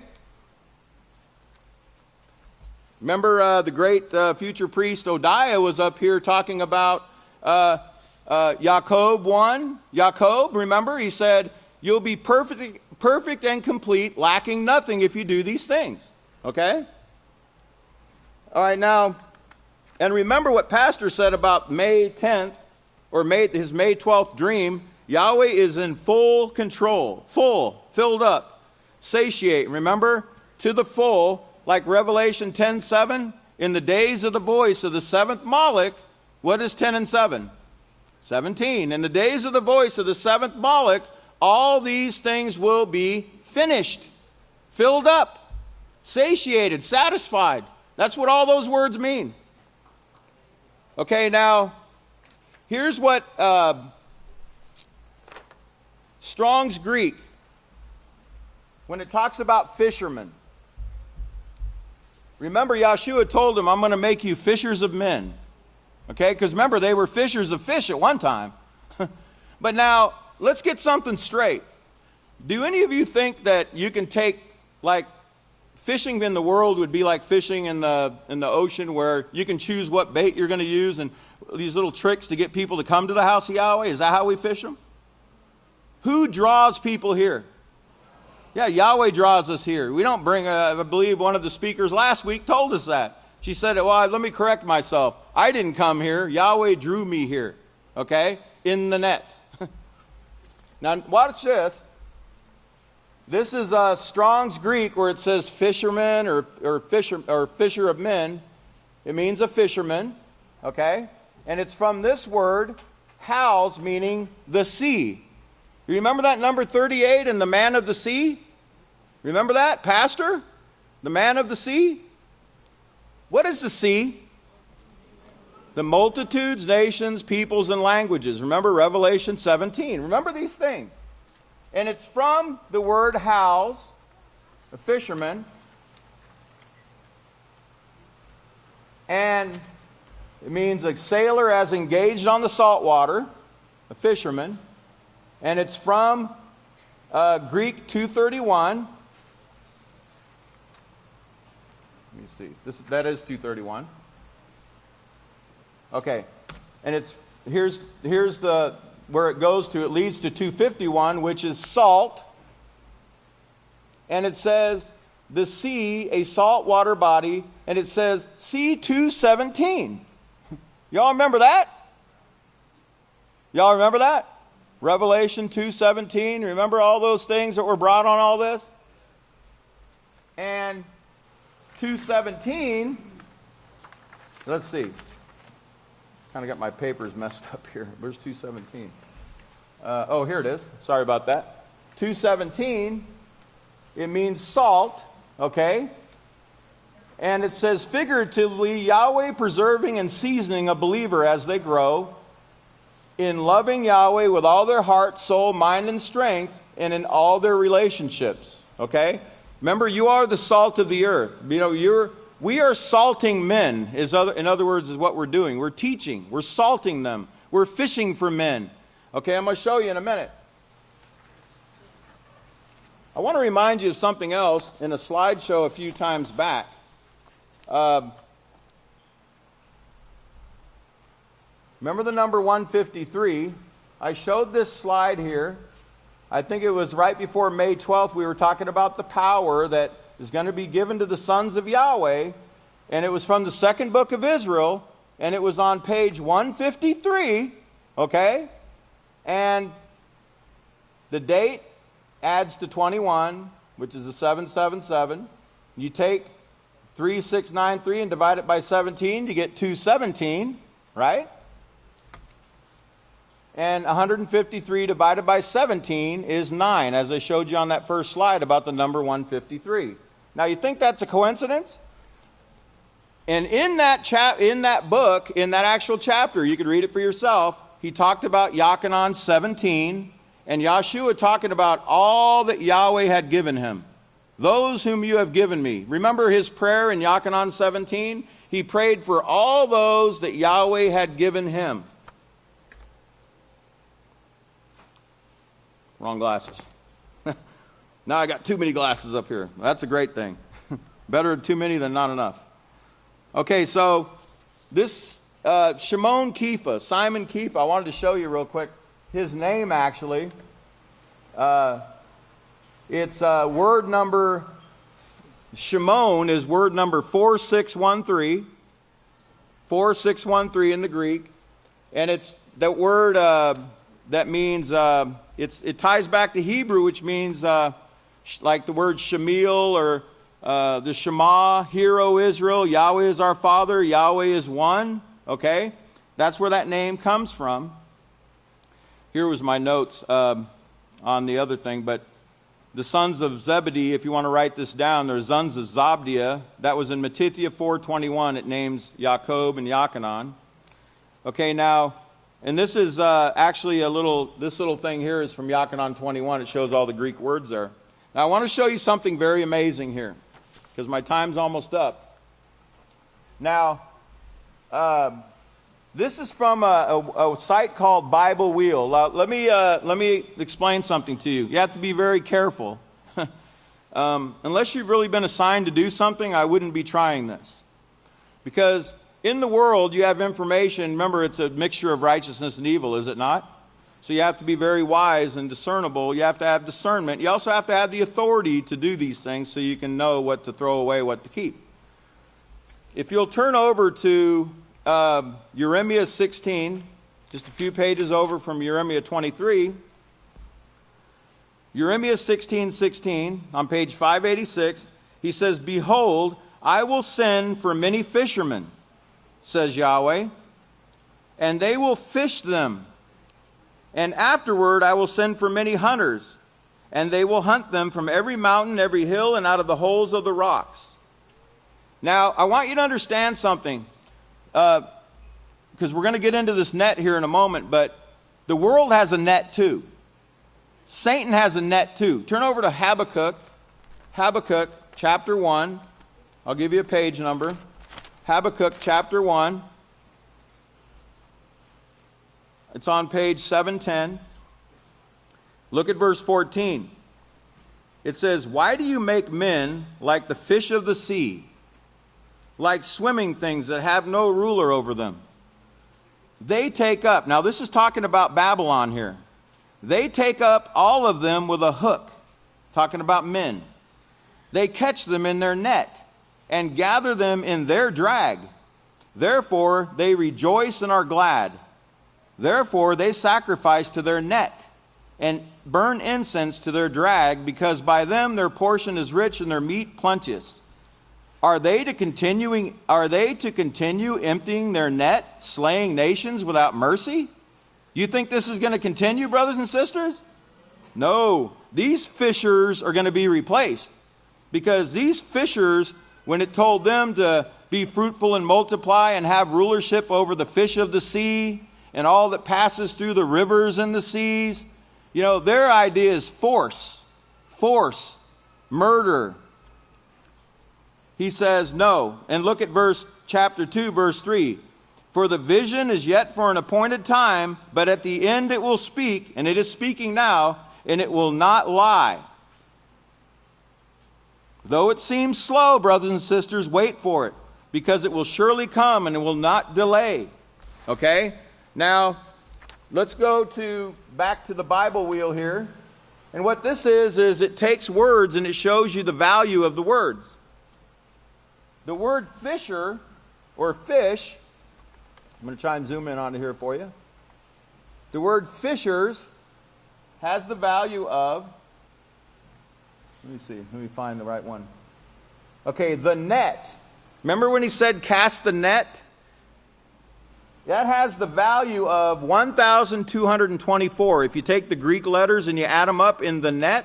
Remember the great future priest Odiah was up here talking about Jacob 1. Jacob, remember, he said, you'll be perfect and complete, lacking nothing if you do these things. Okay? All right, now, And remember what Pastor said about May 10th, or his May 12th dream. Yahweh is in full control, filled up, satiate. Remember, to the full, like Revelation 10:7, in the days of the voice of the seventh Moloch. What is 10 and 7? 17. In the days of the voice of the seventh Moloch, all these things will be finished, filled up, satiated, satisfied. That's what all those words mean. Okay, now, here's what Strong's Greek, when it talks about fishermen. Remember, Yahshua told them, I'm going to make you fishers of men. Okay, because remember, they were fishers of fish at one time. But now, let's get something straight. Do any of you think that you can take, like, fishing in the world would be like fishing in the ocean, where you can choose what bait you're going to use and these little tricks to get people to come to the house of Yahweh? Is that how we fish them? Who draws people here? Yeah, Yahweh draws us here. We don't bring, I believe one of the speakers last week told us that. She said, well, let me correct myself. I didn't come here. Yahweh drew me here. Okay? In the net. Now, watch this. This is Strong's Greek, where it says fisherman or fisher of men. It means a fisherman. Okay? And it's from this word, house, meaning the sea. You remember that number 38 and the man of the sea? Remember that, Pastor? The man of the sea? What is the sea? The multitudes, nations, peoples, and languages. Remember Revelation 17. Remember these things. And it's from the word house, a fisherman. And it means a sailor as engaged on the salt water, a fisherman. And it's from Greek 231. Let me see. That is 231. Okay. And it's here's the where it goes to. It leads to 251, which is salt. And it says the sea, a salt water body, and it says C217. Y'all remember that? Y'all remember that? Revelation 2:17. Remember all those things that were brought on all this? And 2:17, let's see. Kind of got my papers messed up here. Where's 2:17? Oh, here it is. Sorry about that. 2:17, it means salt, okay? And it says figuratively, Yahweh preserving and seasoning a believer as they grow in loving Yahweh with all their heart, soul, mind, and strength, and in all their relationships. Okay? Remember, you are the salt of the earth. You know, we are salting men, in other words, is what we're doing. We're teaching. We're salting them. We're fishing for men. Okay, I'm going to show you in a minute. I want to remind you of something else in a slideshow a few times back. Remember the number 153? I showed this slide here. I think it was right before May 12th. We were talking about the power that is going to be given to the sons of Yahweh. And it was from the second book of Israel. And it was on page 153. Okay? And the date adds to 21, which is a 777. You take 3693 and divide it by 17. You get 217. Right? And 153 divided by 17 is 9, as I showed you on that first slide about the number 153. Now, you think that's a coincidence? And in that book, in that actual chapter, you can read it for yourself, he talked about Yachanan 17, and Yahshua talking about all that Yahweh had given him. Those whom you have given me. Remember his prayer in Yachanan 17? He prayed for all those that Yahweh had given him. Wrong glasses. Now I got too many glasses up here. That's a great thing. Better too many than not enough. Okay, so this Simon Kepha, I wanted to show you real quick. His name actually, it's word number, Shimon is word number 4613. 4613 in the Greek. And it's that word that means, it ties back to Hebrew, which means like the word Shamil or the Shema, Hear, O Israel, Yahweh is our Father, Yahweh is one. Okay? That's where that name comes from. Here was my notes on the other thing, but the sons of Zebedee, if you want to write this down, they're sons of Zabdiah. That was in Matithia 4:21. It names Jacob and Yachanan. Okay, now, and this is actually this little thing here is from Yachanan 21. It shows all the Greek words there. Now, I want to show you something very amazing here, because my time's almost up. Now, this is from a site called Bible Wheel. Let me explain something to you. You have to be very careful. Unless you've really been assigned to do something, I wouldn't be trying this. Because in the world, you have information. Remember, it's a mixture of righteousness and evil, is it not? So you have to be very wise and discernible. You have to have discernment. You also have to have the authority to do these things so you can know what to throw away, what to keep. If you'll turn over to Jeremiah 16, just a few pages over from Jeremiah 23. Jeremiah 16:16, on page 586, he says, Behold, I will send for many fishermen, says Yahweh, and they will fish them. And afterward I will send for many hunters, and they will hunt them from every mountain, every hill, and out of the holes of the rocks. Now, I want you to understand something. Because we're going to get into this net here in a moment, but the world has a net too. Satan has a net too. Turn over to Habakkuk chapter 1. I'll give you a page number. Habakkuk chapter 1. It's on page 710. Look at verse 14. It says, Why do you make men like the fish of the sea, like swimming things that have no ruler over them? They take up, now this is talking about Babylon here. They take up all of them with a hook, talking about men. They catch them in their net and gather them in their drag. Therefore they rejoice and are glad. Therefore they sacrifice to their net and burn incense to their drag, because by them their portion is rich and their meat plenteous. Are they to continue emptying their net, slaying nations without mercy? You think this is going to continue, brothers and sisters? No. These fishers are going to be replaced. Because these fishers, when it told them to be fruitful and multiply and have rulership over the fish of the sea and all that passes through the rivers and the seas, you know, their idea is force, murder. He says no. And look at chapter 2, verse 3. For the vision is yet for an appointed time, but at the end it will speak, and it is speaking now, and it will not lie. Though it seems slow, brothers and sisters, wait for it, because it will surely come and it will not delay. Okay? Now, let's go back to the Bible wheel here. And what this is it takes words and it shows you the value of the words. The word fisher, or fish, I'm going to try and zoom in onto here for you. The word fishers has the value of, let me find the right one. Okay, the net. Remember when he said cast the net? That has the value of 1,224. If you take the Greek letters and you add them up in the net,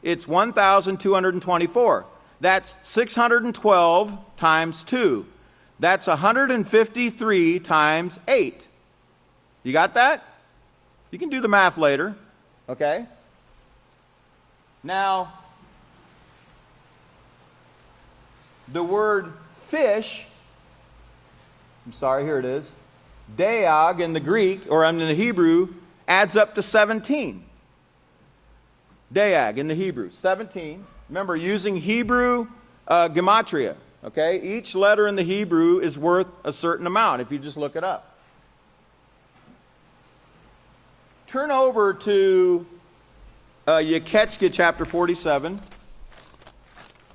it's 1,224. That's 612 times 2. That's 153 times 8. You got that? You can do the math later. Okay? Now, the word fish, here it is. Deag in the Greek, or in the Hebrew, adds up to 17. Deag in the Hebrew, 17. Remember, using Hebrew gematria. Okay? Each letter in the Hebrew is worth a certain amount if you just look it up. Turn over to Yeketska chapter 47.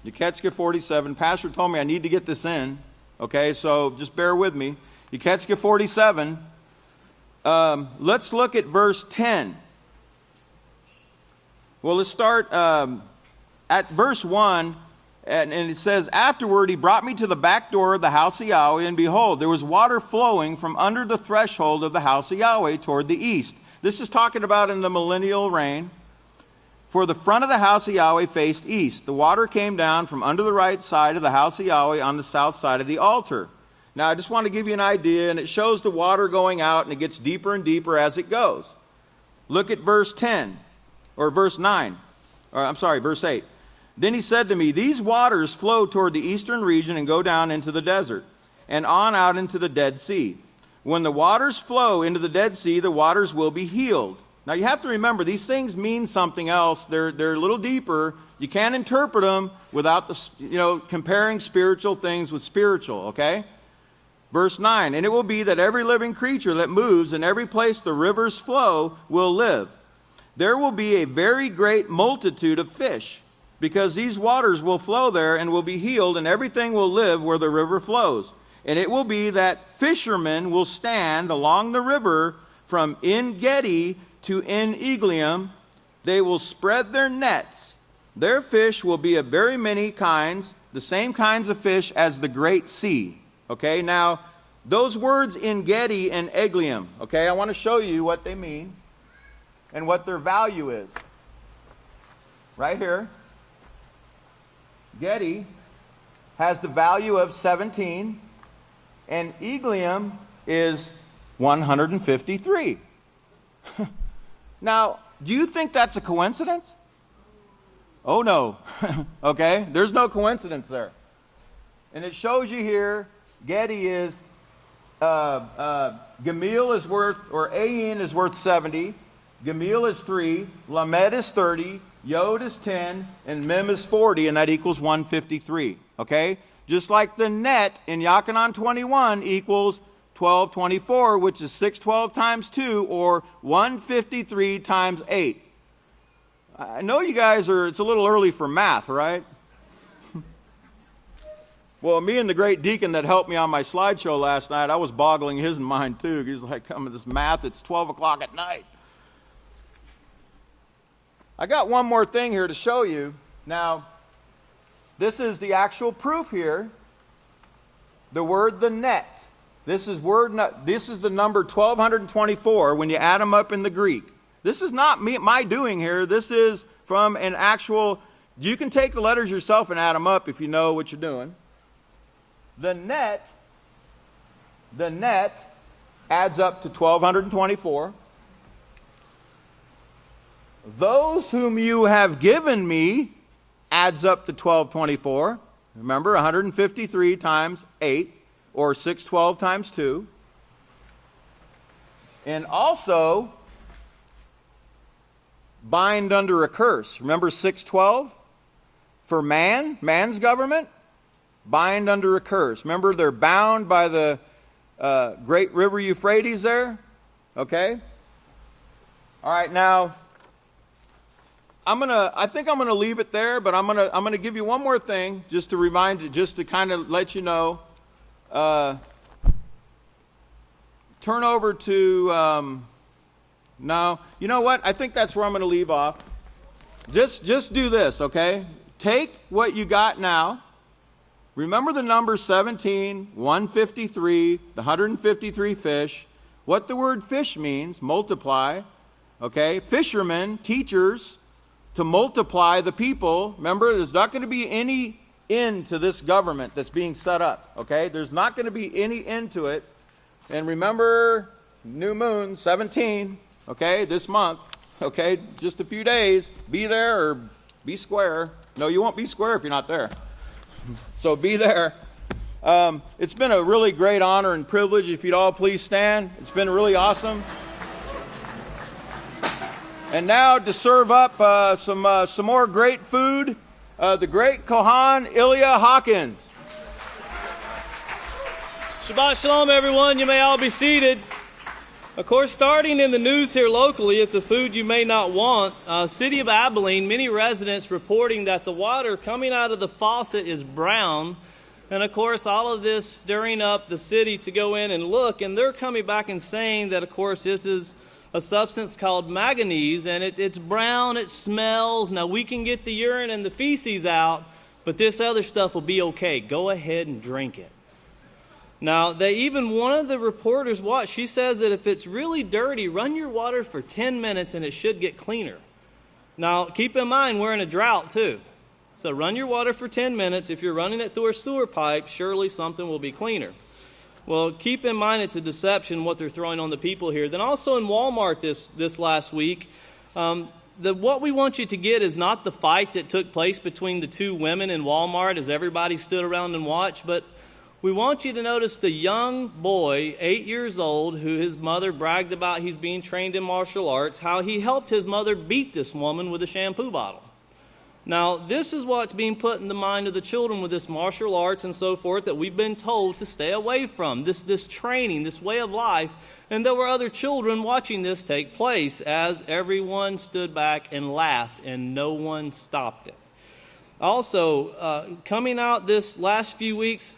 Yeketska 47. Pastor told me I need to get this in. Okay, so just bear with me. You catch 47. Let's look at verse 10. Well, let's start at verse 1. And it says, afterward he brought me to the back door of the house of Yahweh, and behold, there was water flowing from under the threshold of the house of Yahweh toward the east. This is talking about in the millennial reign. For the front of the house of Yahweh faced east. The water came down from under the right side of the house of Yahweh on the south side of the altar. Now, I just want to give you an idea, and it shows the water going out, and it gets deeper and deeper as it goes. Look at verse 10, or verse 9. Verse 8. Then he said to me, these waters flow toward the eastern region and go down into the desert, and on out into the Dead Sea. When the waters flow into the Dead Sea, the waters will be healed. Now you have to remember, these things mean something else. They're a little deeper. You can't interpret them without comparing spiritual things with spiritual, okay? Verse 9, and it will be that every living creature that moves in every place the rivers flow will live. There will be a very great multitude of fish, because these waters will flow there and will be healed, and everything will live where the river flows. And it will be that fishermen will stand along the river from En Gedi to En Eglaim. They will spread their nets. Their fish will be of very many kinds, the same kinds of fish as the great sea. Okay, now, those words En Gedi and Eglaim, okay, I want to show you what they mean and what their value is. Right here. Gedi has the value of 17, and Eglaim is 153. Now, do you think that's a coincidence? Oh no. Okay, there's no coincidence there. And it shows you here, Gedi is, Gamil is worth, or Ayin is worth 70, Gamil is 3, Lamed is 30, Yod is 10, and Mem is 40, and that equals 153, okay? Just like the net in Yachanan 21 equals 1224, which is 612 times 2, or 153 times 8. I know you guys it's a little early for math, right? Well, me and the great deacon that helped me on my slideshow last night, I was boggling his mind too. He's like, come with this math, it's 12 o'clock at night. I got one more thing here to show you. Now, this is the actual proof here. The word the net. This is the number 1224 when you add them up in the Greek. This is not my doing here. This is from an actual, you can take the letters yourself and add them up if you know what you're doing. The net adds up to 1224. Those whom you have given me adds up to 1224. Remember, 153 times 8, or 612 times 2. And also, bind under a curse. Remember 612? For man's government, bind under a curse. Remember, they're bound by the great river Euphrates there? Okay? All right, now, I think I'm gonna leave it there, but I'm gonna give you one more thing just to remind you, just to kind of let you know. Turn over to no, you know what? I think that's where I'm gonna leave off. Just do this, okay? Take what you got now. Remember the number 17, 153, the 153 fish. What the word fish means, multiply. Okay, fishermen, teachers. To multiply the people. Remember, there's not going to be any end to this government that's being set up. Okay? There's not going to be any end to it. And remember, new moon, 17. Okay? This month. Okay? Just a few days. Be there or be square. No, you won't be square if you're not there. So be there. It's been a really great honor and privilege. If you'd all please stand. It's been really awesome. And now to serve up some more great food, the great Kohan Ilya Hawkins. Shabbat Shalom, everyone. You may all be seated. Of course, starting in the news here locally, it's a food you may not want. City of Abelin, many residents reporting that the water coming out of the faucet is brown. And of course, all of this stirring up the city to go in and look, and they're coming back and saying that, of course, this is a substance called manganese, and it's brown, it smells. Now, we can get the urine and the feces out, but this other stuff will be okay. Go ahead and drink it. Now, one of the reporters watched. She says that if it's really dirty, run your water for 10 minutes and it should get cleaner. Now, keep in mind, we're in a drought too. So run your water for 10 minutes. If you're running it through a sewer pipe, surely something will be cleaner. Well, keep in mind it's a deception what they're throwing on the people here. Then also in Walmart this last week, what we want you to get is not the fight that took place between the two women in Walmart as everybody stood around and watched, but we want you to notice the young boy, 8 years old, who his mother bragged about he's being trained in martial arts, how he helped his mother beat this woman with a shampoo bottle. Now, this is what's being put in the mind of the children with this martial arts and so forth that we've been told to stay away from, this training, this way of life. And there were other children watching this take place as everyone stood back and laughed and no one stopped it. Also, coming out this last few weeks,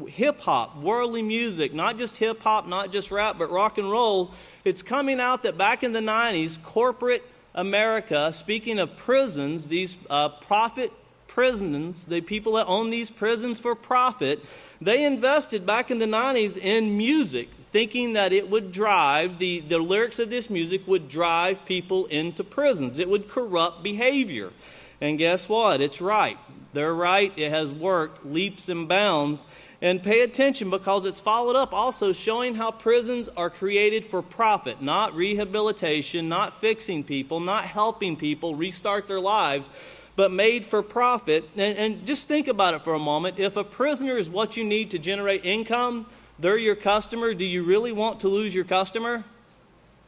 hip-hop, worldly music, not just hip-hop, not just rap, but rock and roll. It's coming out that back in the 90s, corporate America, speaking of prisons, these profit prisons, the people that own these prisons for profit, they invested back in the 90s in music, thinking that it would drive, the lyrics of this music would drive people into prisons. It would corrupt behavior. And guess what? It's right. They're right. It has worked leaps and bounds. And pay attention because it's followed up also showing how prisons are created for profit, not rehabilitation, not fixing people, not helping people restart their lives, but made for profit. And just think about it for a moment. If a prisoner is what you need to generate income, they're your customer. Do you really want to lose your customer?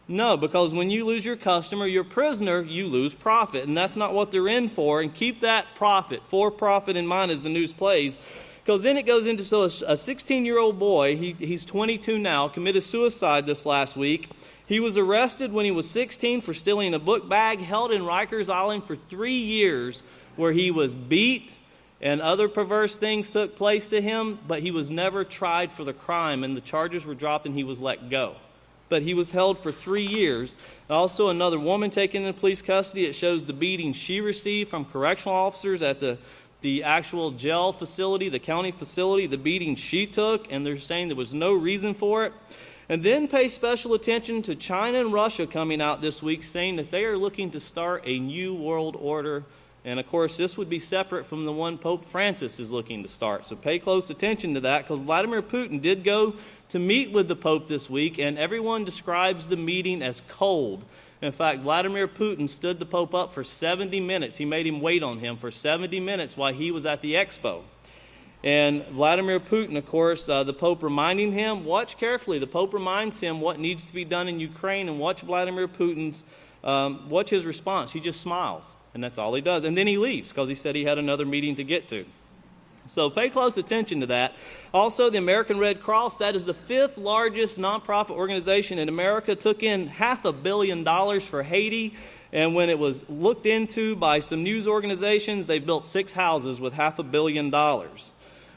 No, because when you lose your customer, your prisoner, you lose profit. And that's not what they're in for. And keep that profit, for profit in mind as the news plays. Because then it goes into, so a 16-year-old boy, he's 22 now, committed suicide this last week. He was arrested when he was 16 for stealing a book bag, held in Rikers Island for 3 years, where he was beat and other perverse things took place to him, but he was never tried for the crime, and the charges were dropped and he was let go. But he was held for 3 years. Also, another woman taken into police custody. It shows the beating she received from correctional officers at the actual jail facility, the county facility, the beating she took, and they're saying there was no reason for it. And then pay special attention to China and Russia coming out this week saying that they are looking to start a new world order. And of course, this would be separate from the one Pope Francis is looking to start. So pay close attention to that, because Vladimir Putin did go to meet with the Pope this week, and everyone describes the meeting as cold. In fact, Vladimir Putin stood the Pope up for 70 minutes. He made him wait on him for 70 minutes while he was at the expo. And Vladimir Putin, of course, the Pope reminding him, watch carefully. The Pope reminds him what needs to be done in Ukraine, and watch Vladimir Putin's, watch his response. He just smiles, and that's all he does. And then he leaves because he said he had another meeting to get to. So pay close attention to that. Also, the American Red Cross, that is the 5th largest nonprofit organization in America, took in $500 million for Haiti. And when it was looked into by some news organizations, they built 6 houses with $500 million.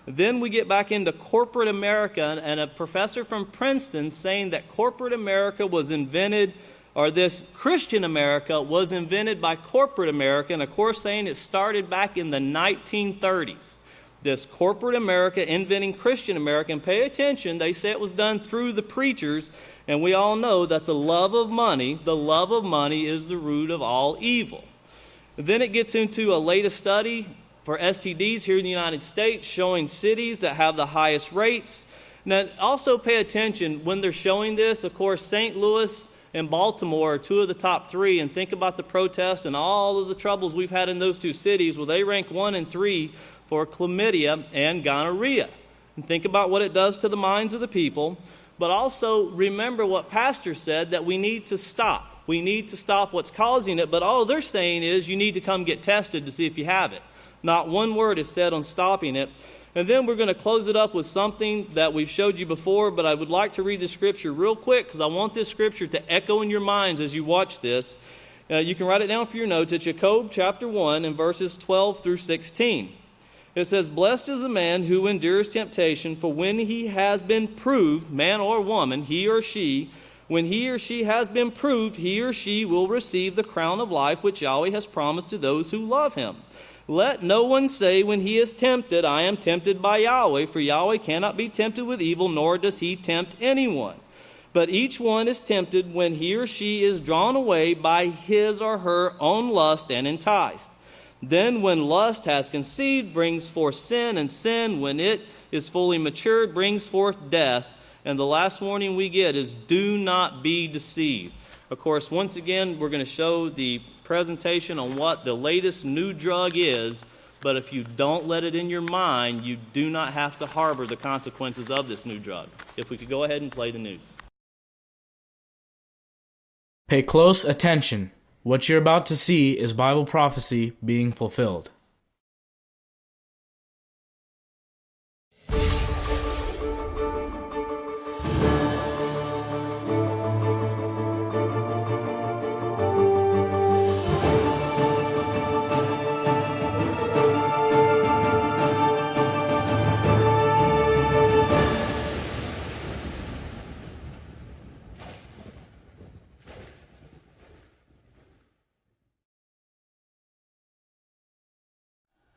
Then we get back into corporate America, and a professor from Princeton saying that corporate America was invented, or this Christian America was invented by corporate America, and of course saying it started back in the 1930s. This corporate America inventing Christian America, and pay attention, they say it was done through the preachers, and we all know that the love of money is the root of all evil. Then it gets into a latest study for STDs here in the United States, showing cities that have the highest rates. Now, also pay attention when they're showing this. Of course, St. Louis and Baltimore are 2 of the top 3, and think about the protests and all of the troubles we've had in those 2 cities. Well, they rank 1 and 3 for chlamydia and gonorrhea. And think about what it does to the minds of the people. But also remember what Pastor said, that we need to stop. We need to stop what's causing it, but all they're saying is you need to come get tested to see if you have it. Not one word is said on stopping it. And then we're going to close it up with something that we've showed you before, but I would like to read the scripture real quick because I want this scripture to echo in your minds as you watch this. You can write it down for your notes. It's Job chapter 1 and verses 12 through 16. It says, blessed is the man who endures temptation, for when he has been proved, man or woman, he or she, when he or she has been proved, he or she will receive the crown of life which Yahweh has promised to those who love him. Let no one say when he is tempted, I am tempted by Yahweh, for Yahweh cannot be tempted with evil, nor does he tempt anyone. But each one is tempted when he or she is drawn away by his or her own lust and enticed. Then when lust has conceived, brings forth sin, and sin, when it is fully matured, brings forth death. And the last warning we get is, do not be deceived. Of course, once again, we're going to show the presentation on what the latest new drug is, but if you don't let it in your mind, you do not have to harbor the consequences of this new drug. If we could go ahead and play the news. Pay close attention. What you're about to see is Bible prophecy being fulfilled.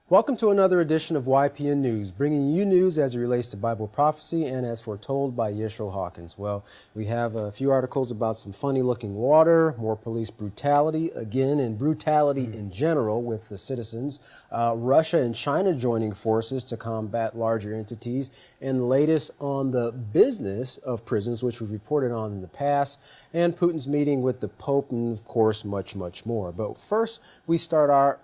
Welcome to another edition of YPN News, bringing you news as it relates to Bible prophecy and as foretold by Yisrayl Hawkins. Well, we have a few articles about some funny-looking water, more police brutality, again, and brutality in general with the citizens, Russia and China joining forces to combat larger entities, and the latest on the business of prisons, which we've reported on in the past, and Putin's meeting with the Pope, and, of course, much, much more. But first, we start our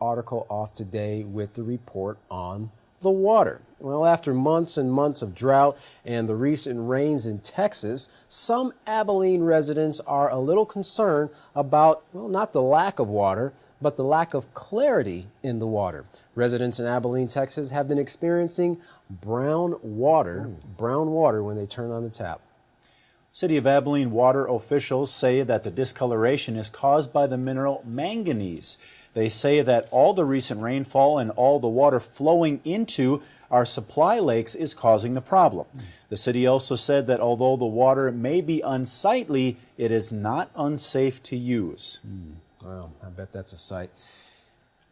article off today with the report on the water. Well, after months and months of drought and the recent rains in Texas, some Abelin residents are a little concerned about, well, not the lack of water, but the lack of clarity in the water. Residents in Abilene, Texas have been experiencing brown water when they turn on the tap. City of Abilene water officials say that the discoloration is caused by the mineral manganese. They say that all the recent rainfall and all the water flowing into our supply lakes is causing the problem. The city also said that although the water may be unsightly, it is not unsafe to use. Wow, I bet that's a sight.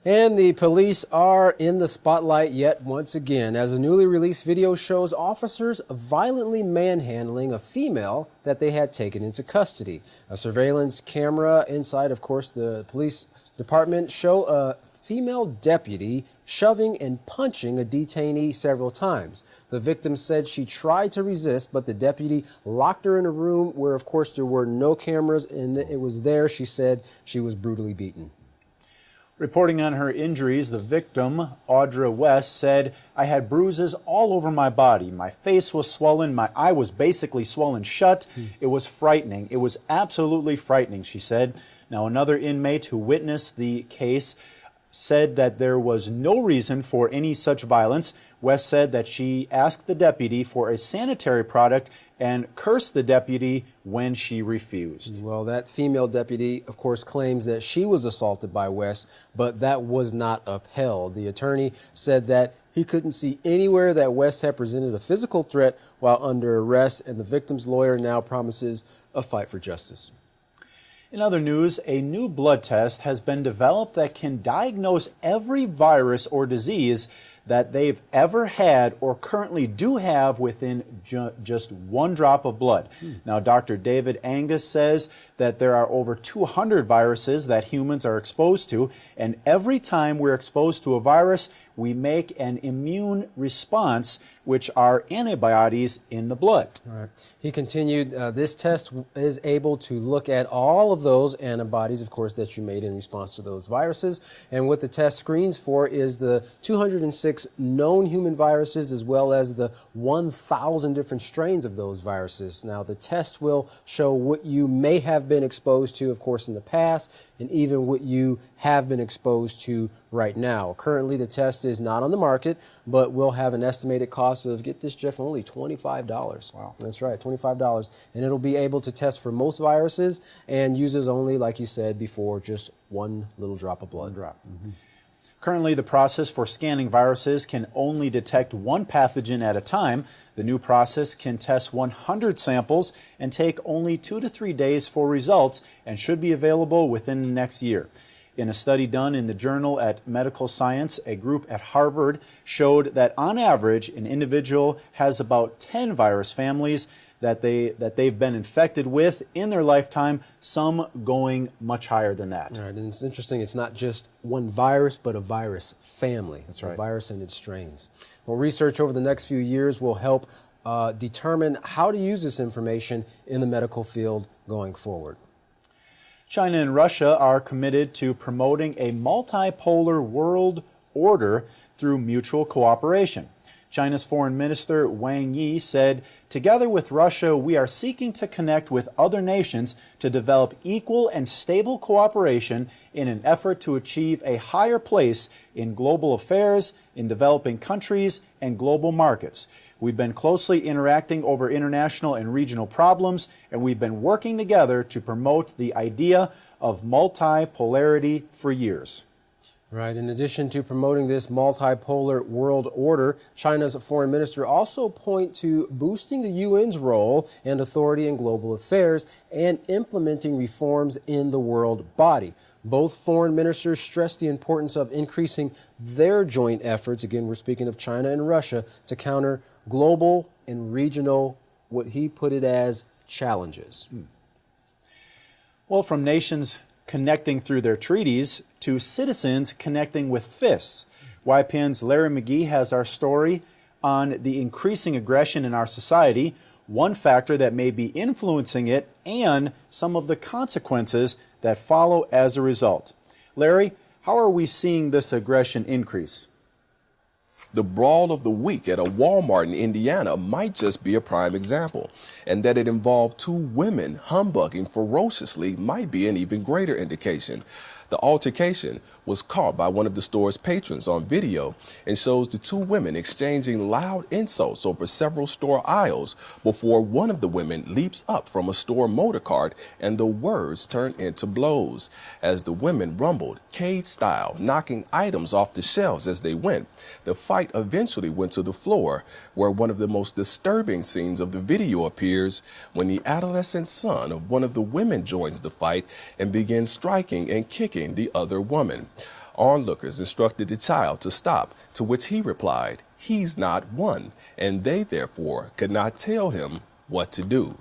And the police are in the spotlight yet once again, as a newly released video shows officers violently manhandling a female that they had taken into custody. A surveillance camera inside, of course, the police department show a female deputy shoving and punching a detainee several times. The victim said she tried to resist, but the deputy locked her in a room where, of course, there were no cameras, and it was there, she said, she was brutally beaten. Reporting on her injuries, the victim, Audra West, said, I had bruises all over my body. My face was swollen. My eye was basically swollen shut. It was frightening. It was absolutely frightening, she said. Now, another inmate who witnessed the case said that there was no reason for any such violence. West said that she asked the deputy for a sanitary product and cursed the deputy when she refused. Well, that female deputy, of course, claims that she was assaulted by West, but that was not upheld. The attorney said that he couldn't see anywhere that West had presented a physical threat while under arrest, and the victim's lawyer now promises a fight for justice. In other news, a new blood test has been developed that can diagnose every virus or disease that they've ever had or currently do have within just one drop of blood. Now, Dr. David Angus says that there are over 200 viruses that humans are exposed to, and every time we're exposed to a virus, we make an immune response, which are antibodies in the blood. All right. He continued, this test is able to look at all of those antibodies, of course, that you made in response to those viruses. And what the test screens for is the 206 known human viruses, as well as the 1,000 different strains of those viruses. Now, the test will show what you may have been exposed to, of course, in the past, and even what you have been exposed to right now. Currently, the test is not on the market, but will have an estimated cost of, get this, Jeff, only $25. Wow. That's right, $25. And it'll be able to test for most viruses and uses only, like you said before, just one little drop of blood. Currently, the process for scanning viruses can only detect one pathogen at a time. The new process can test 100 samples and take only 2 to 3 days for results and should be available within the next year. In a study done in the Journal at Medical Science, a group at Harvard showed that on average, an individual has about 10 virus families that they've been infected with in their lifetime, some going much higher than that. All right, and it's interesting, it's not just one virus, but a virus family. That's right. A virus and its strains. Well, research over the next few years will help determine how to use this information in the medical field going forward. China and Russia are committed to promoting a multipolar world order through mutual cooperation. China's Foreign Minister Wang Yi said, "Together with Russia, we are seeking to connect with other nations to develop equal and stable cooperation in an effort to achieve a higher place in global affairs, in developing countries, and global markets. We've been closely interacting over international and regional problems, and we've been working together to promote the idea of multipolarity for years." Right. In addition to promoting this multipolar world order, China's foreign minister also point to boosting the UN's role and authority in global affairs and implementing reforms in the world body. Both foreign ministers stressed the importance of increasing their joint efforts, again, we're speaking of China and Russia, to counter global and regional, what he put it as, challenges. Well, from nations connecting through their treaties to citizens connecting with fists, YPN's Larry McGee has our story on the increasing aggression in our society, one factor that may be influencing it, and some of the consequences that follow as a result. Larry, how are we seeing this aggression increase? The brawl of the week at a Walmart in Indiana might just be a prime example, and that it involved two women humbugging ferociously might be an even greater indication. The altercation was caught by one of the store's patrons on video and shows the two women exchanging loud insults over several store aisles before one of the women leaps up from a store motor cart and the words turn into blows. As the women rumbled, cage style, knocking items off the shelves as they went, the fight eventually went to the floor, where one of the most disturbing scenes of the video appears when the adolescent son of one of the women joins the fight and begins striking and kicking the other woman. Onlookers instructed the child to stop, to which he replied, "He's not one," and they therefore could not tell him what to do.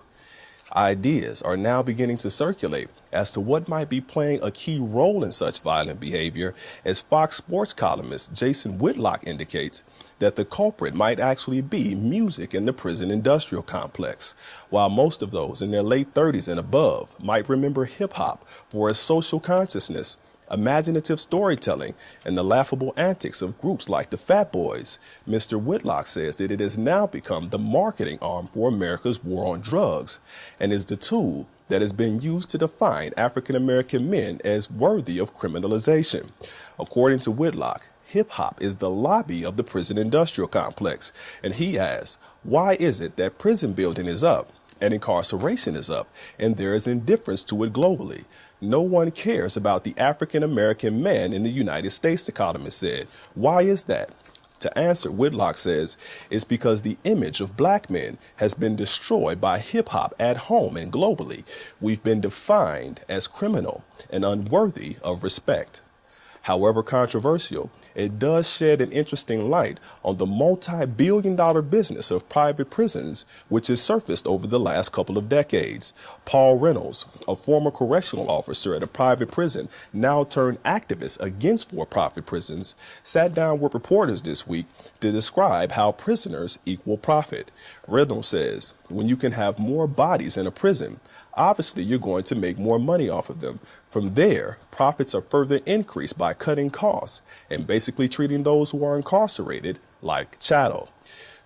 Ideas are now beginning to circulate as to what might be playing a key role in such violent behavior, as Fox Sports columnist Jason Whitlock indicates that the culprit might actually be music in the prison industrial complex, while most of those in their late 30s and above might remember hip-hop for its social consciousness, imaginative storytelling, and the laughable antics of groups like the Fat Boys. Mr. Whitlock says that it has now become the marketing arm for America's war on drugs and is the tool that has been used to define African American men as worthy of criminalization. According to Whitlock, hip-hop is the lobby of the prison industrial complex, and he asks, why is it that prison building is up and incarceration is up, and there is indifference to it globally? No one cares about the African American man in the United States, the columnist said. Why is that? To answer, Whitlock says, it's because the image of black men has been destroyed by hip-hop at home and globally. We've been defined as criminal and unworthy of respect. However controversial, it does shed an interesting light on the multi-billion-dollar business of private prisons, which has surfaced over the last couple of decades. Paul Reynolds, a former correctional officer at a private prison, now turned activist against for-profit prisons, sat down with reporters this week to describe how prisoners equal profit. Reynolds says, when you can have more bodies in a prison, obviously you're going to make more money off of them. From there, profits are further increased by cutting costs and basically treating those who are incarcerated like chattel.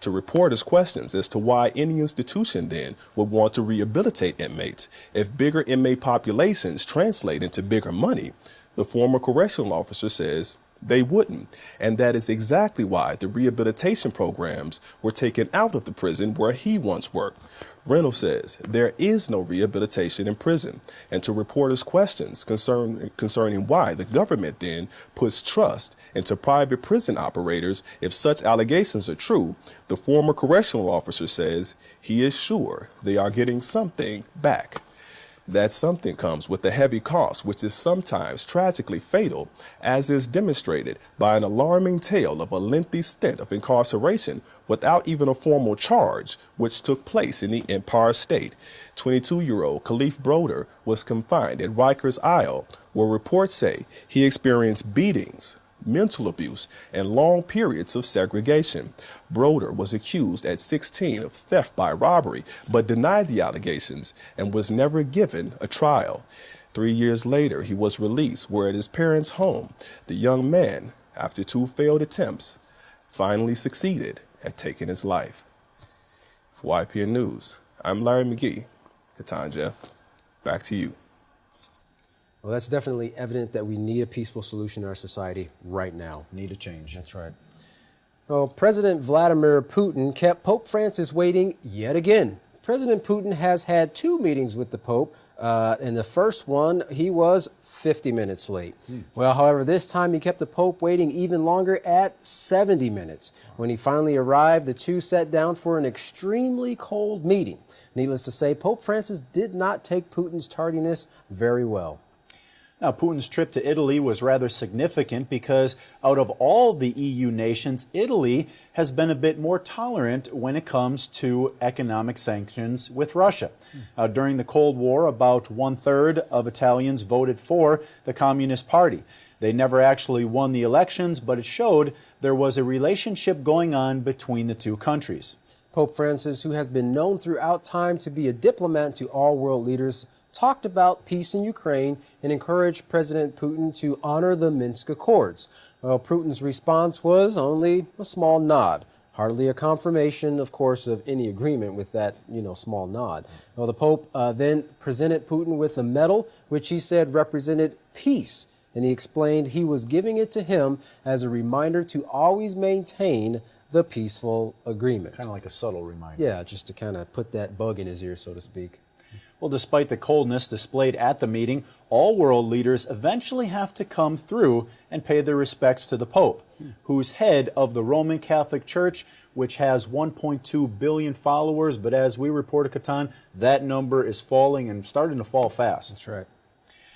To reporters' questions as to why any institution then would want to rehabilitate inmates if bigger inmate populations translate into bigger money, the former correctional officer says they wouldn't, and that is exactly why the rehabilitation programs were taken out of the prison where he once worked. Reynolds says there is no rehabilitation in prison, and to reporters' questions concerning why the government then puts trust into private prison operators if such allegations are true, the former correctional officer says he is sure they are getting something back. That something comes with a heavy cost, which is sometimes tragically fatal, as is demonstrated by an alarming tale of a lengthy stint of incarceration without even a formal charge, which took place in the Empire State. 22-year-old Khalif Broder was confined at Rikers Isle, where reports say he experienced beatings, mental abuse, and long periods of segregation. Broder was accused at 16 of theft by robbery, but denied the allegations and was never given a trial. 3 years later, he was released, where at his parents' home, the young man, after 2 failed attempts, finally succeeded at taking his life. For YPN News, I'm Larry McGee. Katan Jeff, back to you. Well, that's definitely evident that we need a peaceful solution in our society right now. Need a change. That's right. Well, President Vladimir Putin kept Pope Francis waiting yet again. President Putin has had 2 meetings with the Pope. In the first one, he was 50 minutes late. Well, however, this time he kept the Pope waiting even longer at 70 minutes. When he finally arrived, the two sat down for an extremely cold meeting. Needless to say, Pope Francis did not take Putin's tardiness very well. Now, Putin's trip to Italy was rather significant because out of all the EU nations, Italy has been a bit more tolerant when it comes to economic sanctions with Russia. During the Cold War, about 1/3 of Italians voted for the Communist Party. They never actually won the elections, but it showed there was a relationship going on between the two countries. Pope Francis, who has been known throughout time to be a diplomat to all world leaders, talked about peace in Ukraine and encouraged President Putin to honor the Minsk Accords. Well, Putin's response was only a small nod. Hardly a confirmation, of course, of any agreement with that, small nod. Well, the Pope then presented Putin with a medal, which he said represented peace. And he explained he was giving it to him as a reminder to always maintain the peaceful agreement. Kind of like a subtle reminder. Yeah, just to kind of put that bug in his ear, so to speak. Well, despite the coldness displayed at the meeting, all world leaders eventually have to come through and pay their respects to the Pope, who's head of the Roman Catholic Church, which has 1.2 billion followers. But as we reported, Katan, that number is falling and starting to fall fast. That's right.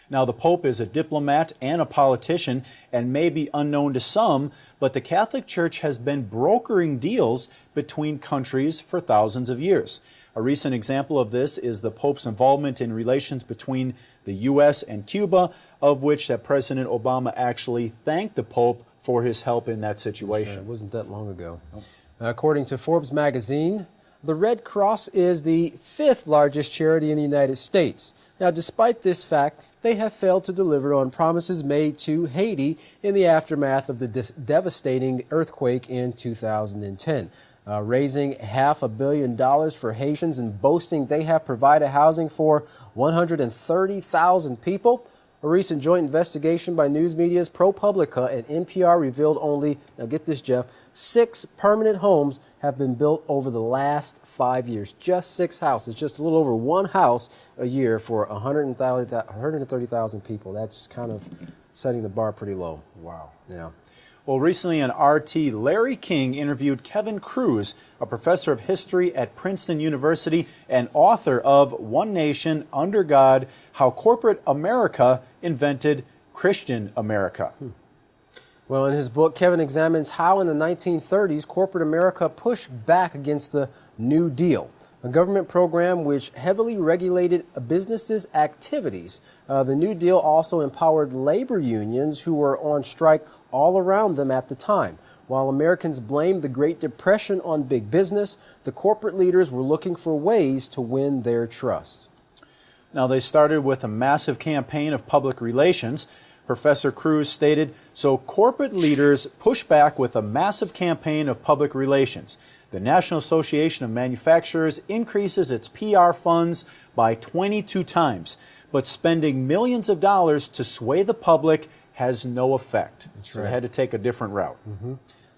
Now, the Pope is a diplomat and a politician and may be unknown to some, but the Catholic Church has been brokering deals between countries for thousands of years. A recent example of this is the Pope's involvement in relations between the U.S. and Cuba, of which that President Obama actually thanked the Pope for his help in that situation. It wasn't that long ago. According to Forbes magazine, the Red Cross is the 5th largest charity in the United States. Now, despite this fact, they have failed to deliver on promises made to Haiti in the aftermath of the devastating earthquake in 2010. Raising $500 million for Haitians and boasting they have provided housing for 130,000 people. A recent joint investigation by news media's ProPublica and NPR revealed only, now get this, Jeff, 6 permanent homes have been built over the last 5 years. Just 6 houses, just a little over 1 house a year for 130,000 people. That's kind of setting the bar pretty low. Wow. Yeah. Well, recently on RT, Larry King interviewed Kevin Cruz, a professor of history at Princeton University and author of One Nation, Under God, How Corporate America Invented Christian America. Well, in his book, Kevin examines how in the 1930s corporate America pushed back against the New Deal, a government program which heavily regulated businesses' activities. The New Deal also empowered labor unions who were on strike all around them at the time. While Americans blamed the Great Depression on big business, the corporate leaders were looking for ways to win their trust. Now, they started with a massive campaign of public relations. Professor Cruz stated, so corporate leaders push back with a massive campaign of public relations. The National Association of Manufacturers increases its PR funds by 22 times, but spending millions of dollars to sway the public has no effect. So they had to take a different route.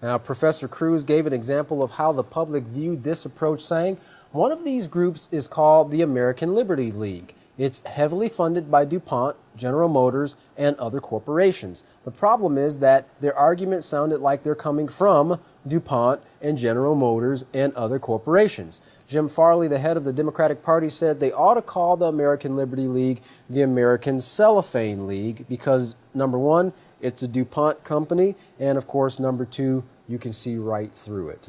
Now, Professor Cruz gave an example of how the public viewed this approach, saying one of these groups is called the American Liberty League. It's heavily funded by DuPont, General Motors, and other corporations. The problem is that their argument sounded like they're coming from DuPont and General Motors and other corporations. Jim Farley, the head of the Democratic Party, said they ought to call the American Liberty League the American Cellophane League because, number one, it's a DuPont company, and of course, number two, you can see right through it.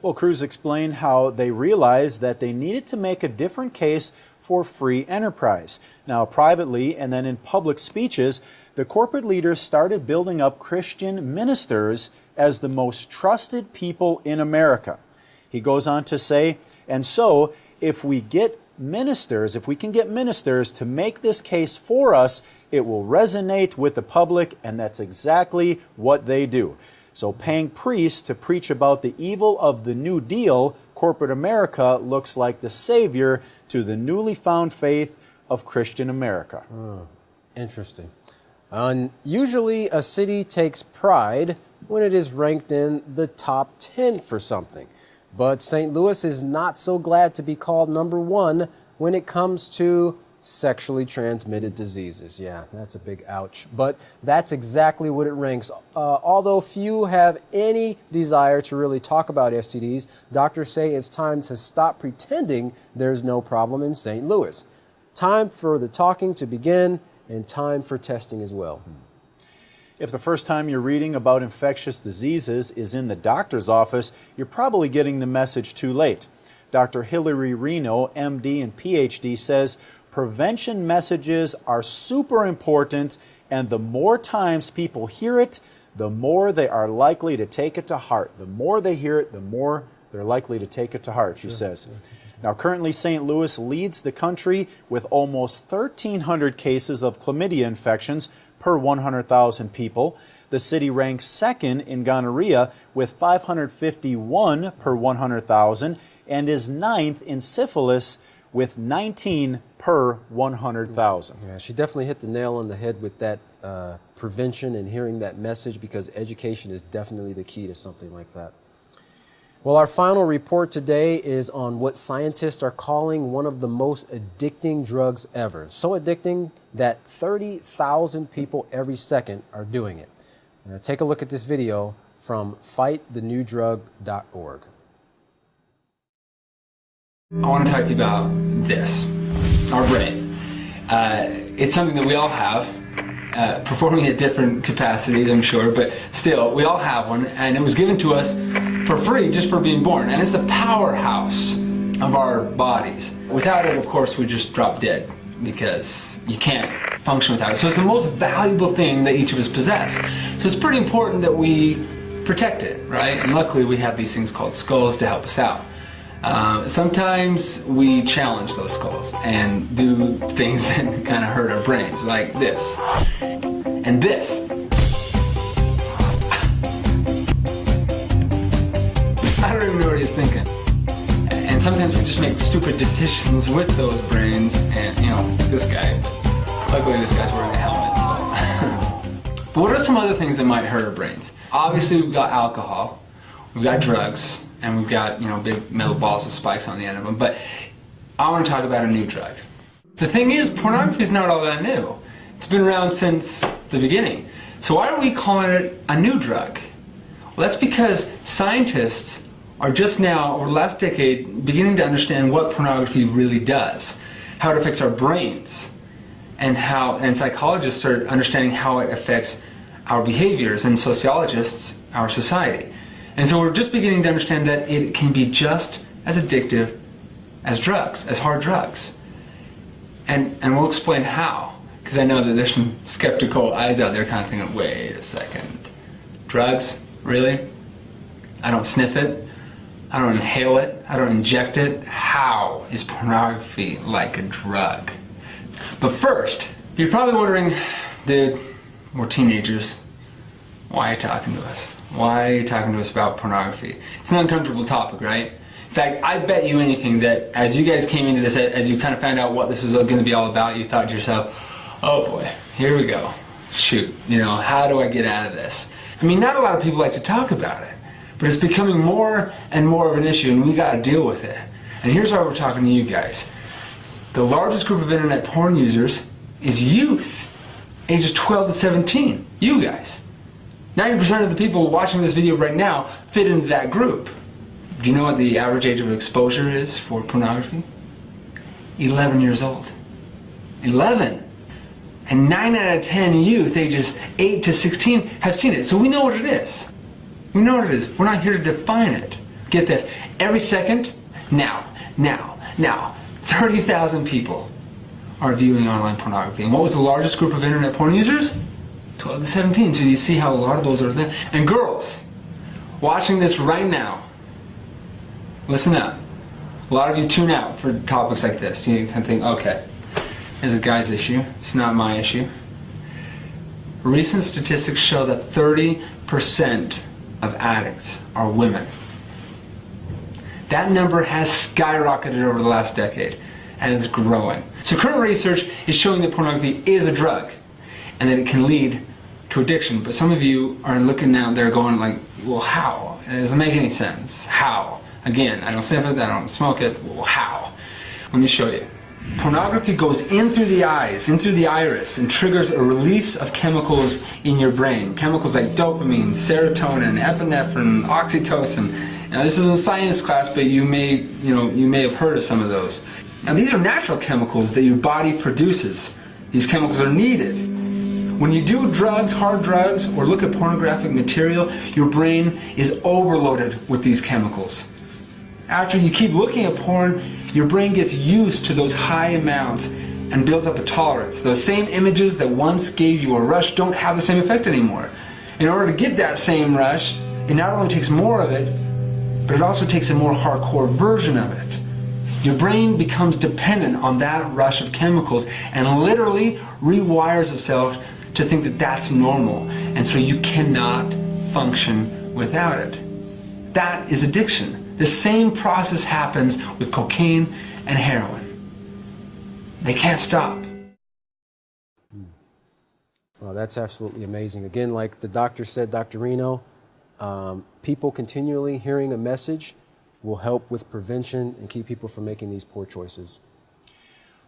Well, Cruz explained how they realized that they needed to make a different case for free enterprise. Now, privately and then in public speeches, the corporate leaders started building up Christian ministers as the most trusted people in America. He goes on to say, and so if we can get ministers to make this case for us, it will resonate with the public, and that's exactly what they do. So paying priests to preach about the evil of the New Deal, corporate America looks like the savior to the newly found faith of Christian America. Interesting. Usually a city takes pride when it is ranked in the top 10 for something. But St. Louis is not so glad to be called number 1 when it comes to sexually transmitted diseases. Yeah, that's a big ouch. But that's exactly what it ranks. Although few have any desire to really talk about STDs, doctors say it's time to stop pretending there's no problem in St. Louis. Time for the talking to begin and time for testing as well. If the first time you're reading about infectious diseases is in the doctor's office, you're probably getting the message too late. Dr. Hillary Reno, MD and PhD, says prevention messages are super important, and the more times people hear it, the more they are likely to take it to heart. The more they hear it, the more they're likely to take it to heart, she says. Now, currently, St. Louis leads the country with almost 1,300 cases of chlamydia infections per 100,000 people. The city ranks second in gonorrhea with 551 per 100,000 and is ninth in syphilis with 19 per 100,000. Yeah, she definitely hit the nail on the head with that prevention and hearing that message, because education is definitely the key to something like that. Well, our final report today is on what scientists are calling one of the most addicting drugs ever. So addicting that 30,000 people every second are doing it. Now, take a look at this video from fightthenewdrug.org. I want to talk to you about this, our brain. It's something that we all have, performing at different capacities, I'm sure, but still, we all have one, and it was given to us for free just for being born, and it's the powerhouse of our bodies. Without it, of course, we just drop dead, because you can't function without it. So it's the most valuable thing that each of us possess. So it's pretty important that we protect it, right? And luckily, we have these things called skulls to help us out. Sometimes we challenge those skulls and do things that kind of hurt our brains, like this and this. I don't even know what he's thinking. And sometimes we just make stupid decisions with those brains, and you know, this guy, luckily this guy's wearing a helmet, so. But what are some other things that might hurt our brains? Obviously we've got alcohol, we've got drugs, and we've got, you know, big metal balls with spikes on the end of them. But I want to talk about a new drug. The thing is, pornography is not all that new. It's been around since the beginning. So why are we calling it a new drug? Well, that's because scientists are just now, over the last decade, beginning to understand what pornography really does, how it affects our brains, and psychologists are understanding how it affects our behaviors, and sociologists, our society. And so we're just beginning to understand that it can be just as addictive as drugs, as hard drugs. And we'll explain how, because I know that there's some skeptical eyes out there kind of thinking, wait a second, drugs? Really? I don't sniff it, I don't inhale it, I don't inject it. How is pornography like a drug? But first, you're probably wondering, dude, we're teenagers, why are you talking to us? Why are you talking to us about pornography? It's an uncomfortable topic, right? In fact, I bet you anything that as you guys came into this, as you kind of found out what this was going to be all about, you thought to yourself, oh boy, here we go. Shoot, you know, how do I get out of this? I mean, not a lot of people like to talk about it, but it's becoming more and more of an issue, and we got to deal with it. And here's why we're talking to you guys. The largest group of internet porn users is youth, ages 12 to 17. You guys. 90% of the people watching this video right now fit into that group. Do you know what the average age of exposure is for pornography? 11 years old. 11. And 9 out of 10 youth ages 8 to 16 have seen it. So we know what it is. We know what it is. We're not here to define it. Get this. Every second, now, 30,000 people are viewing online pornography. And what was the largest group of internet porn users? 12 to 17. So you see how a lot of those are there. And girls, watching this right now, listen up. A lot of you tune out for topics like this. You can think, okay, it's a guy's issue. It's not my issue. Recent statistics show that 30% of addicts are women. That number has skyrocketed over the last decade, and it's growing. So current research is showing that pornography is a drug, and that it can lead to addiction. But some of you are looking out there going like, well, how? It doesn't make any sense. How? Again, I don't sniff it, I don't smoke it. Well, how? Let me show you. Pornography goes in through the eyes, in through the iris, and triggers a release of chemicals in your brain. Chemicals like dopamine, serotonin, epinephrine, oxytocin. Now, this isn't a science class, but you may have heard of some of those. Now, these are natural chemicals that your body produces. These chemicals are needed. When you do drugs, hard drugs, or look at pornographic material, your brain is overloaded with these chemicals. After you keep looking at porn, your brain gets used to those high amounts and builds up a tolerance. Those same images that once gave you a rush don't have the same effect anymore. In order to get that same rush, it not only takes more of it, but it also takes a more hardcore version of it. Your brain becomes dependent on that rush of chemicals and literally rewires itself to think that that's normal, and so you cannot function without it. That is addiction. The same process happens with cocaine and heroin. They can't stop. Well, that's absolutely amazing. Again, like the doctor said, Dr. Reno, people continually hearing a message will help with prevention and keep people from making these poor choices.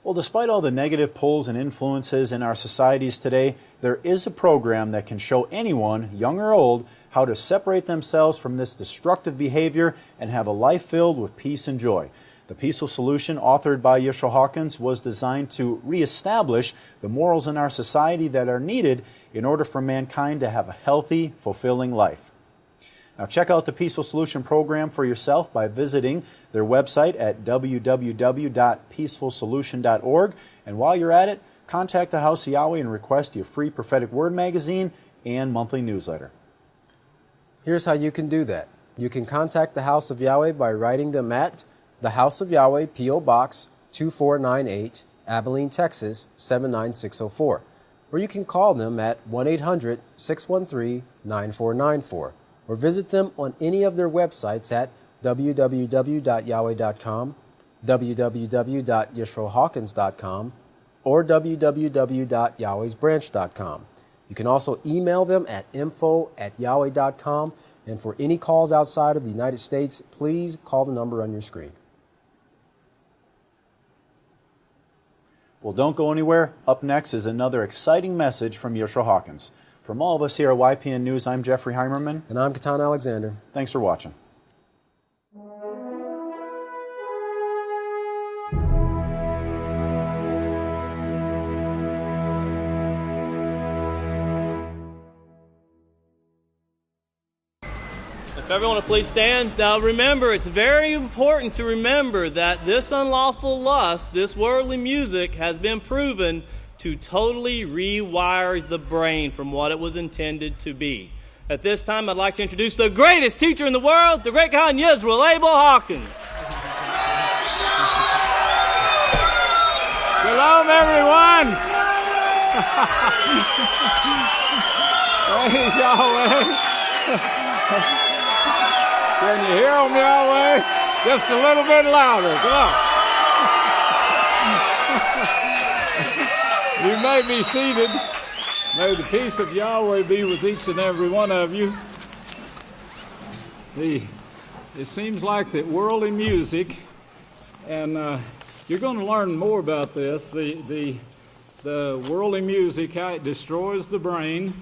Well, despite all the negative pulls and influences in our societies today, there is a program that can show anyone, young or old, how to separate themselves from this destructive behavior and have a life filled with peace and joy. The Peaceful Solution, authored by Yisrayl Hawkins, was designed to reestablish the morals in our society that are needed in order for mankind to have a healthy, fulfilling life. Now check out the Peaceful Solution program for yourself by visiting their website at www.peacefulsolution.org. And while you're at it, contact the House of Yahweh and request your free Prophetic Word magazine and monthly newsletter. Here's how you can do that. You can contact the House of Yahweh by writing them at the House of Yahweh, P.O. Box 2498, Abilene, Texas 79604. Or you can call them at 1-800-613-9494. Or visit them on any of their websites at www.yahweh.com, www.yisraelhawkins.com, or www.yahwehsbranch.com. You can also email them at info@yahweh.com, and for any calls outside of the United States, please call the number on your screen. Well, don't go anywhere. Up next is another exciting message from Yisrayl Hawkins. From all of us here at YPN News, I'm Jeffrey Heimerman. And I'm Katan Alexander. Thanks for watching. If everyone will please stand. Now remember, it's very important to remember that this unlawful lust, this worldly music, has been proven to totally rewire the brain from what it was intended to be. At this time, I'd like to introduce the greatest teacher in the world, the great Khan Yisrayl Abel Hawkins. Shalom, everyone. Praise Yahweh. Can you hear them, Yahweh? Just a little bit louder. Come on. You may be seated. May the peace of Yahweh be with each and every one of you. It seems like that worldly music, and you're going to learn more about this, the worldly music, how it destroys the brain,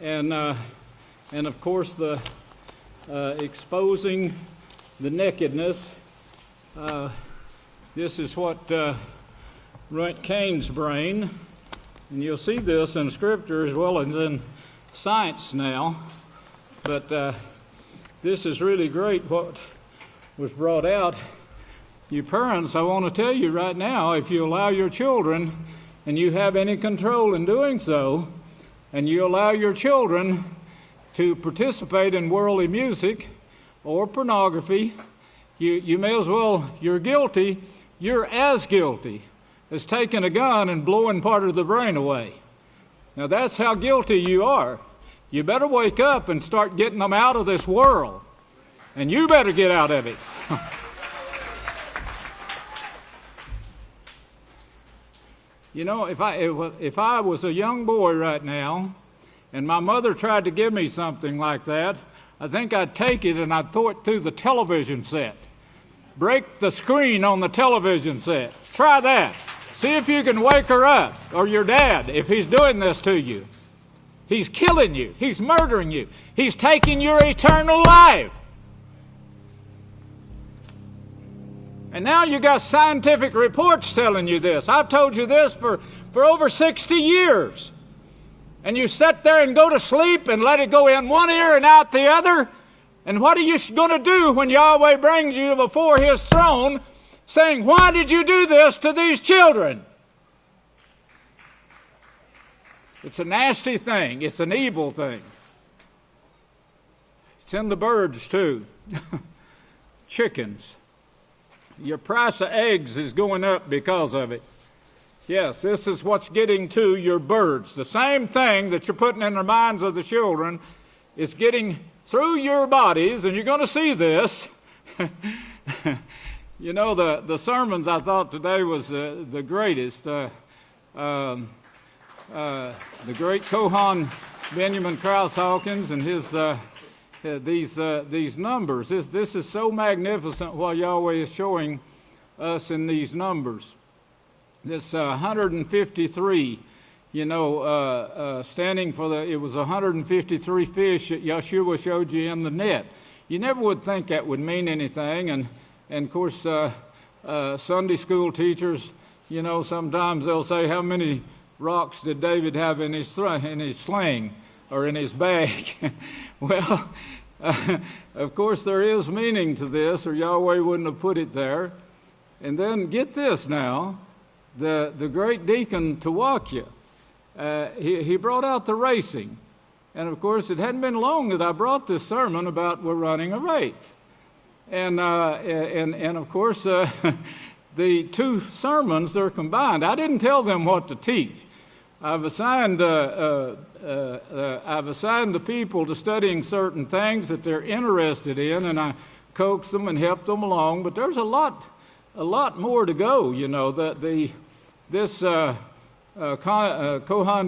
and of course the exposing the nakedness. This is what ruined Cain's brain, and you'll see this in Scripture as well as in science now. But this is really great what was brought out. You parents, I want to tell you right now, if you allow your children, and you have any control in doing so, and you allow your children to participate in worldly music or pornography, you may as well, you're guilty, you're as guilty as taking a gun and blowing part of the brain away. Now that's how guilty you are. You better wake up and start getting them out of this world. And you better get out of it. You know, if I was a young boy right now, and my mother tried to give me something like that, I think I'd take it and I'd throw it through the television set. Break the screen on the television set. Try that. See if you can wake her up, or your dad, if he's doing this to you. He's killing you. He's murdering you. He's taking your eternal life. And now you got scientific reports telling you this. I've told you this for over 60 years. And you sit there and go to sleep and let it go in one ear and out the other. And what are you going to do when Yahweh brings you before His throne saying, why did you do this to these children? It's a nasty thing. It's an evil thing. It's in the birds too. Chickens. Your price of eggs is going up because of it. Yes, this is what's getting to your birds. The same thing that you're putting in the minds of the children is getting through your bodies, and you're going to see this. You know, the sermons I thought today was the greatest. The great Kohan Benjamin Krause Hawkins and his these numbers. This is so magnificent what Yahweh is showing us in these numbers. This 153, you know, standing for it was 153 fish that Yeshua showed you in the net. You never would think that would mean anything, and of course, Sunday school teachers, you know, sometimes they'll say, how many rocks did David have in his sling or in his bag? Well, of course, there is meaning to this, or Yahweh wouldn't have put it there. And then get this now, the great deacon Tawakia, he brought out the racing. And of course, it hadn't been long that I brought this sermon about we're running a race. And of course, the two sermons, they're combined. I didn't tell them what to teach. I've assigned the people to studying certain things that they're interested in, and I coax them and help them along. But there's a lot more to go. You know, this Kohan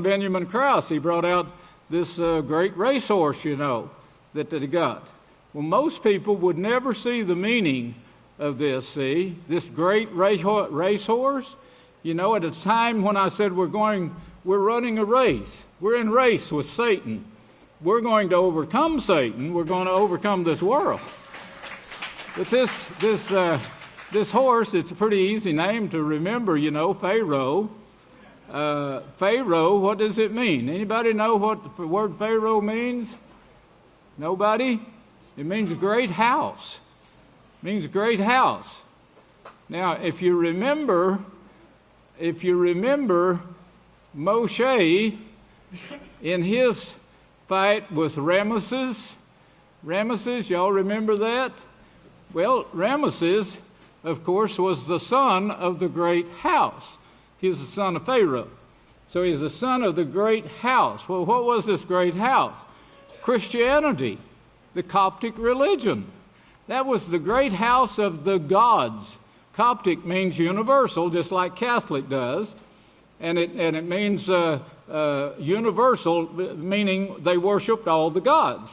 Benjamin Krause, he brought out this great racehorse, you know, that they got. Well, most people would never see the meaning of this. See, this great racehorse. You know, at a time when I said we're running a race. We're in race with Satan. We're going to overcome Satan. We're going to overcome this world. But this horse, it's a pretty easy name to remember, you know, Pharaoh. Pharaoh, what does it mean? Anybody know what the word Pharaoh means? Nobody? It means great house. It means great house. Now, if you remember Moshe in his fight with Ramesses, y'all remember that? Well, Ramesses, of course, was the son of the great house. He's the son of Pharaoh. So he's the son of the great house. Well, what was this great house? Christianity, the Coptic religion. That was the great house of the gods. Coptic means universal, just like Catholic does. And it means universal, meaning they worshiped all the gods.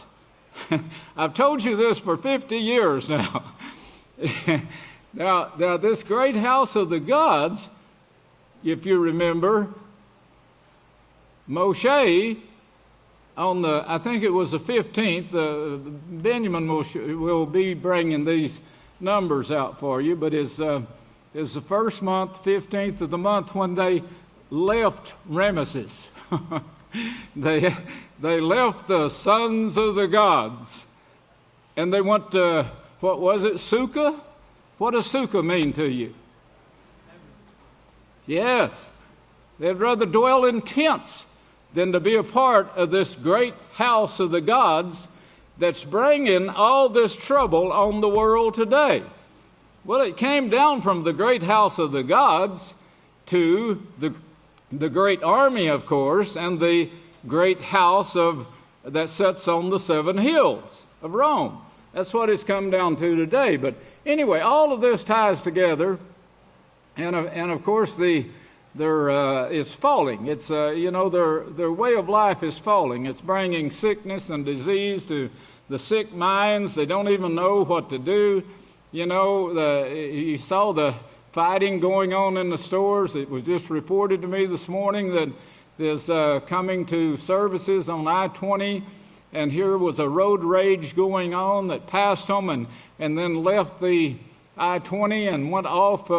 I've told you this for 50 years now. Now, this great house of the gods, if you remember, Moshe, on I think it was the 15th, Benjamin will be bringing these numbers out for you, but it's the first month, 15th of the month, when they left Ramesses. They left the sons of the gods, and they went to, what was it, Sukkah? What does Sukkah mean to you? Yes, they'd rather dwell in tents than to be a part of this great house of the gods that's bringing all this trouble on the world today. Well, it came down from the great house of the gods to the great army, of course, and the great house that sits on the 7 hills of Rome. That's what it's come down to today. But anyway, all of this ties together, and of course it's falling. It's their way of life is falling. It's bringing sickness and disease to the sick minds. They don't even know what to do. You saw the fighting going on in the stores. It was just reported to me this morning that there's coming to services on I-20, and here was a road rage going on that passed them and then left the I-20 and went off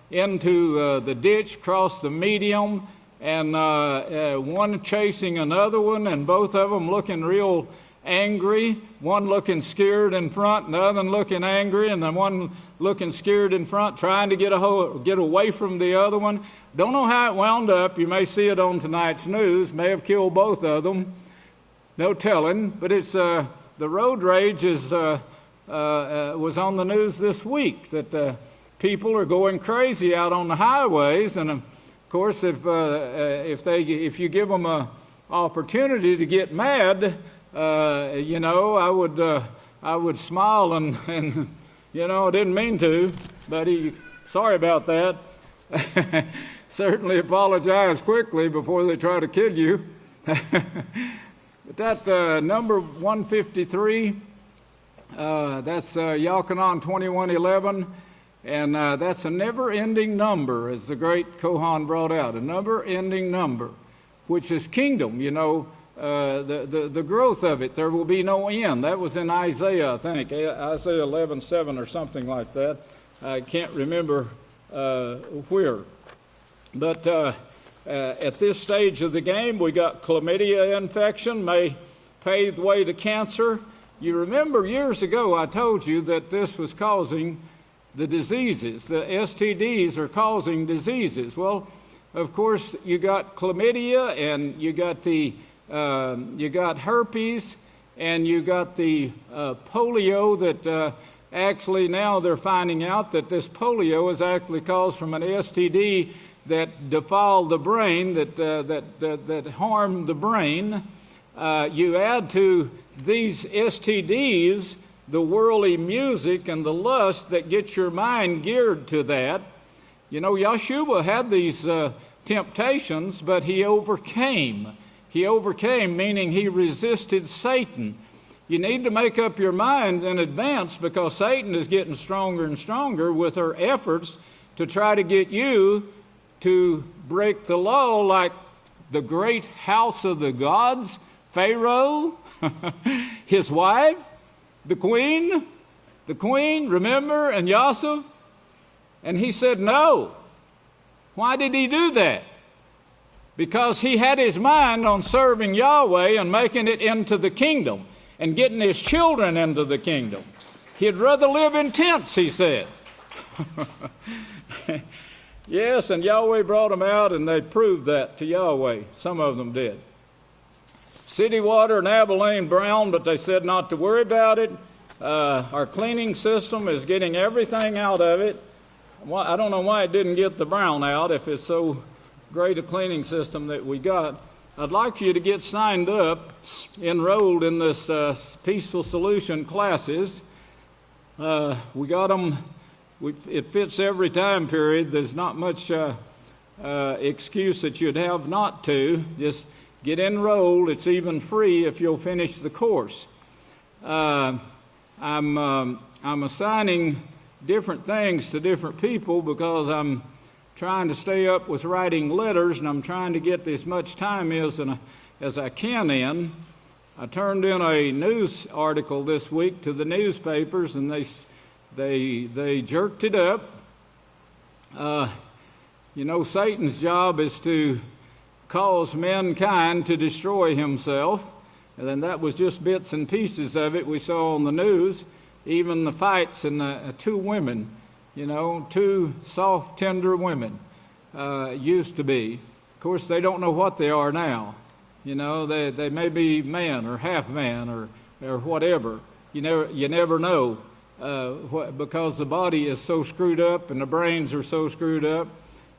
into the ditch, crossed the medium, and one chasing another one, and both of them looking real angry, one looking scared in front, and the other looking angry, and the one looking scared in front, trying to get away from the other one. Don't know how it wound up. You may see it on tonight's news. May have killed both of them. No telling. But it's the road rage was on the news this week, that people are going crazy out on the highways, and of course, if you give them an opportunity to get mad, I would smile and I didn't mean to, but sorry about that. Certainly apologize quickly before they try to kill you. But that number 153, that's Yalkanan 21:11, and that's a never-ending number, as the great Kohan brought out, a never-ending number, which is kingdom, the growth of it. There will be no end. That was in Isaiah, I think, Isaiah 11:7 or something like that. I can't remember where. But at this stage of the game, we got chlamydia infection, may pave the way to cancer. You remember years ago I told you that this was causing the diseases. The STDs are causing diseases. Well, of course, you got chlamydia, and you got you got herpes, and you got the polio that actually now they're finding out that this polio is actually caused from an STD that defiled the brain, that harmed the brain. You add to these STDs the worldly music and the lust that gets your mind geared to that. Yeshua had these temptations, but he overcame. He overcame, meaning he resisted Satan. You need to make up your mind in advance, because Satan is getting stronger and stronger with her efforts to try to get you to break the law, like the great house of the gods, Pharaoh, his wife, the queen, remember, and Yosef? And he said no. Why did he do that? Because he had his mind on serving Yahweh and making it into the kingdom and getting his children into the kingdom. He'd rather live in tents, he said. Yes, and Yahweh brought them out, and they proved that to Yahweh. Some of them did. City water in Abelin brown, but they said not to worry about it. Our cleaning system is getting everything out of it. I don't know why it didn't get the brown out if it's so great a cleaning system that we got. I'd like for you to get signed up, enrolled in this Peaceful Solution classes. We got them. It fits every time period. There's not much excuse that you'd have not to. Just get enrolled. It's even free if you'll finish the course. I'm assigning different things to different people because I'm trying to stay up with writing letters, and I'm trying to get as much time as I can in. I turned in a news article this week to the newspapers, and they jerked it up. Satan's job is to cause mankind to destroy himself, and then that was just bits and pieces of it we saw on the news. Even the fights and two women, two soft, tender women used to be. Of course, they don't know what they are now. They may be man or half man or whatever. You never know because the body is so screwed up and the brains are so screwed up.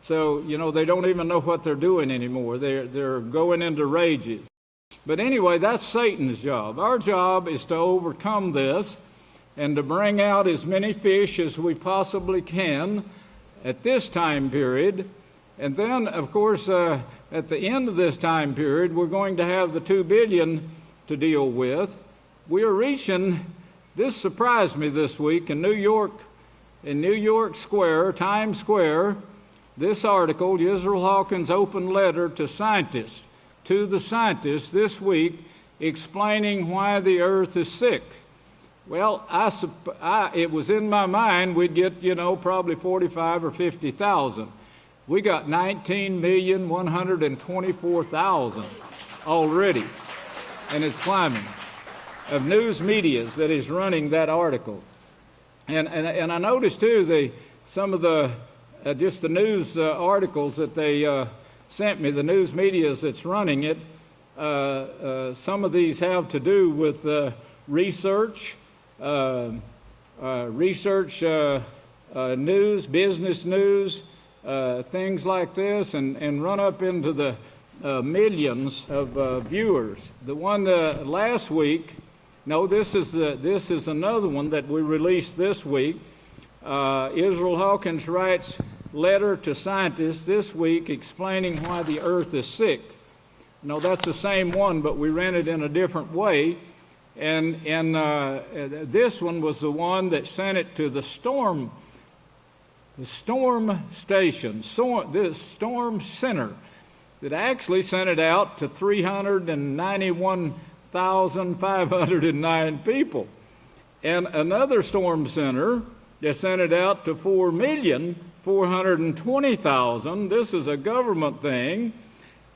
So, they don't even know what they're doing anymore. They're going into rages. But anyway, that's Satan's job. Our job is to overcome this and to bring out as many fish as we possibly can at this time period. And then, of course, at the end of this time period, we're going to have the 2 billion to deal with. We are reaching, this surprised me this week, in New York Square, Times Square, this article, Yisrayl Hawkins' open letter to the scientists this week, explaining why the earth is sick. Well, it was in my mind we'd get, probably 45 or 50,000. We got 19,124,000 already, and it's climbing, of news medias that is running that article. And I noticed, too, some of the just the news articles that they sent me, the news medias that's running it, some of these have to do with research, news, business news, things like this, and run up into the millions of viewers. The one last week, this is another one that we released this week. Yisrayl Hawkins writes letter to scientists this week explaining why the earth is sick. That's the same one, but we ran it in a different way. And this one was the one that sent it to the storm station, the storm center, that actually sent it out to 391,509 people. And another storm center that sent it out to 4,420,000. This is a government thing.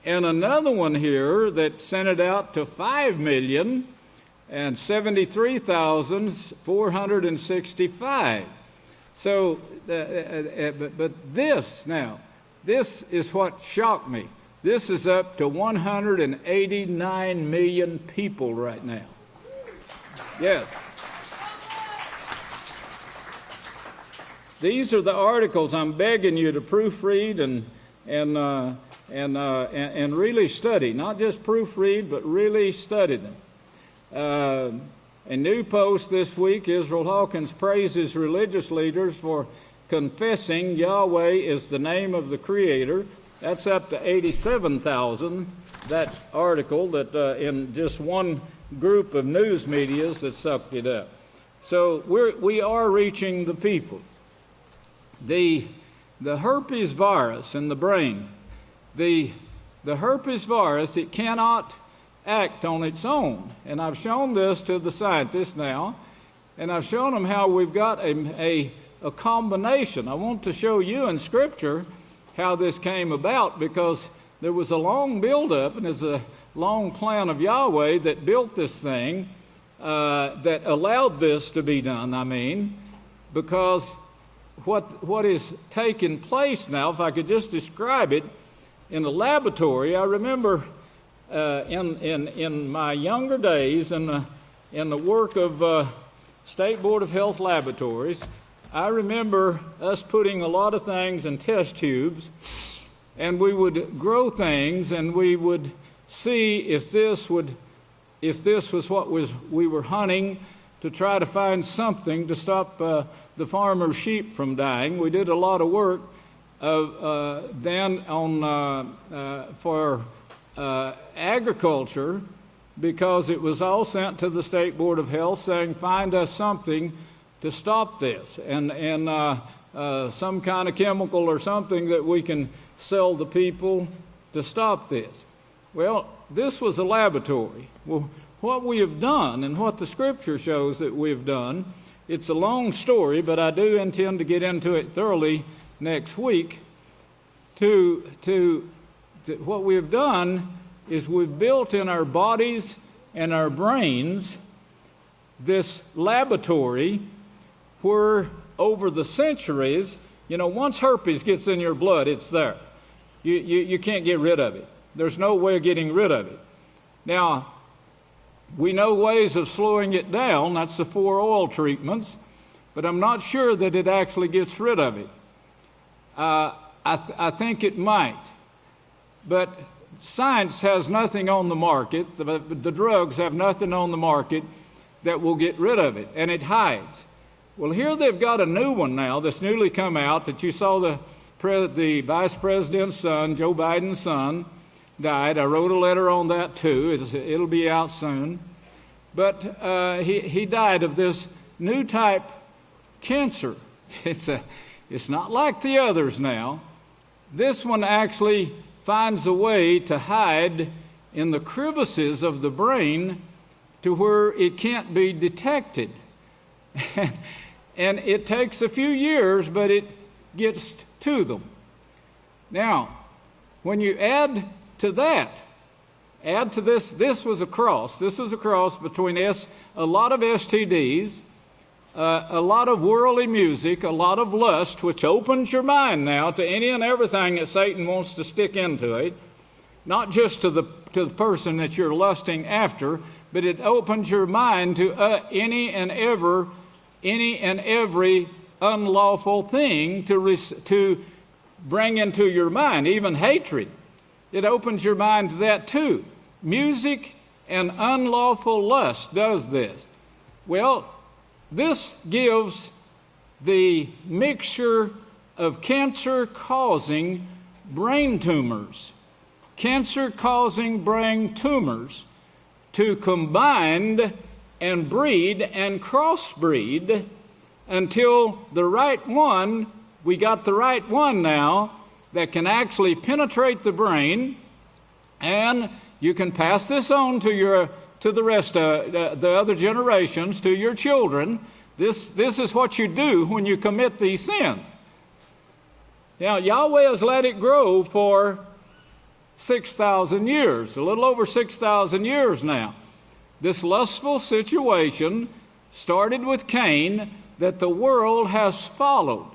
And another one here that sent it out to 5,073,465. So, but this is what shocked me. This is up to 189 million people right now. Yes. These are the articles I'm begging you to proofread and really study. Not just proofread, but really study them. A new post this week, Yisrayl Hawkins praises religious leaders for confessing Yahweh is the name of the Creator. That's up to 87,000, that article that in just one group of news medias that sucked it up. So we are reaching the people. The herpes virus in the brain, the herpes virus, it cannot act on its own. And I've shown this to the scientists now, and I've shown them how we've got a combination. I want to show you in Scripture how this came about, because there was a long buildup, and there's a long plan of Yahweh that built this thing, that allowed this to be done. Because what is taking place now, if I could just describe it, in the laboratory, I remember in my younger days in the work of State Board of Health laboratories, I remember us putting a lot of things in test tubes, and we would grow things, and we would see if this was what we were hunting, to try to find something to stop the farmer's sheep from dying. We did a lot of work then on for agriculture, because it was all sent to the State Board of Health saying, find us something to stop this, and some kind of chemical or something that we can sell the people to stop this. Well, this was a laboratory. Well, what we have done and what the Scripture shows that we've done, it's a long story, but I do intend to get into it thoroughly next week. What we've done is we've built in our bodies and our brains this laboratory where over the centuries, once herpes gets in your blood, it's there. You can't get rid of it. There's no way of getting rid of it. Now, we know ways of slowing it down. That's the 4 oil treatments. But I'm not sure that it actually gets rid of it. I think it might. But science has nothing on the market. The drugs have nothing on the market that will get rid of it. And it hides. Well, here they've got a new one now that's newly come out that you saw the Vice President's son, Joe Biden's son, died. I wrote a letter on that too. It'll be out soon. But he died of this new type cancer. It's not like the others now. This one actually finds a way to hide in the crevices of the brain to where it can't be detected. And it takes a few years, but it gets to them. Now, when you add to this was a cross. This was a cross between a lot of STDs, a lot of worldly music, a lot of lust, which opens your mind now to any and everything that Satan wants to stick into it, not just to the person that you're lusting after, but it opens your mind to any and every unlawful thing to bring into your mind, even hatred. It opens your mind to that too. Music and unlawful lust does this. Well, this gives the mixture of cancer-causing brain tumors. Cancer-causing brain tumors to combine and breed and crossbreed until the right one, we got the right one now, that can actually penetrate the brain, and you can pass this on to the rest of the other generations, to your children. This is what you do when you commit these sins. Now, Yahweh has let it grow for 6,000 years, a little over 6,000 years now. This lustful situation started with Cain that the world has followed.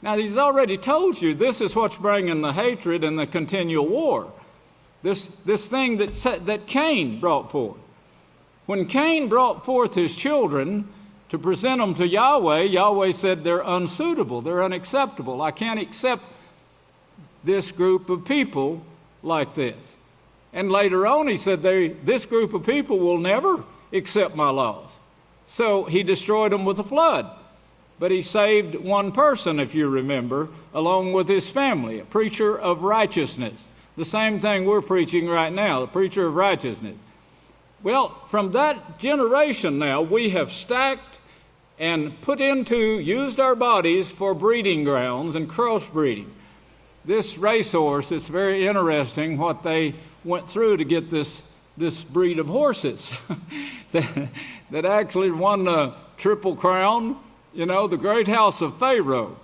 Now, he's already told you this is what's bringing the hatred and the continual war. This thing that Cain brought forth. When Cain brought forth his children to present them to Yahweh, Yahweh said they're unsuitable, they're unacceptable. I can't accept this group of people like this. And later on he said this group of people will never accept my laws. So he destroyed them with a flood. But he saved one person, if you remember, along with his family, a preacher of righteousness. The same thing we're preaching right now, the preacher of righteousness. Well, from that generation now, we have stacked and used our bodies for breeding grounds and crossbreeding. This racehorse, it's very interesting what they went through to get this breed of horses that actually won the Triple Crown. The great house of Pharaoh.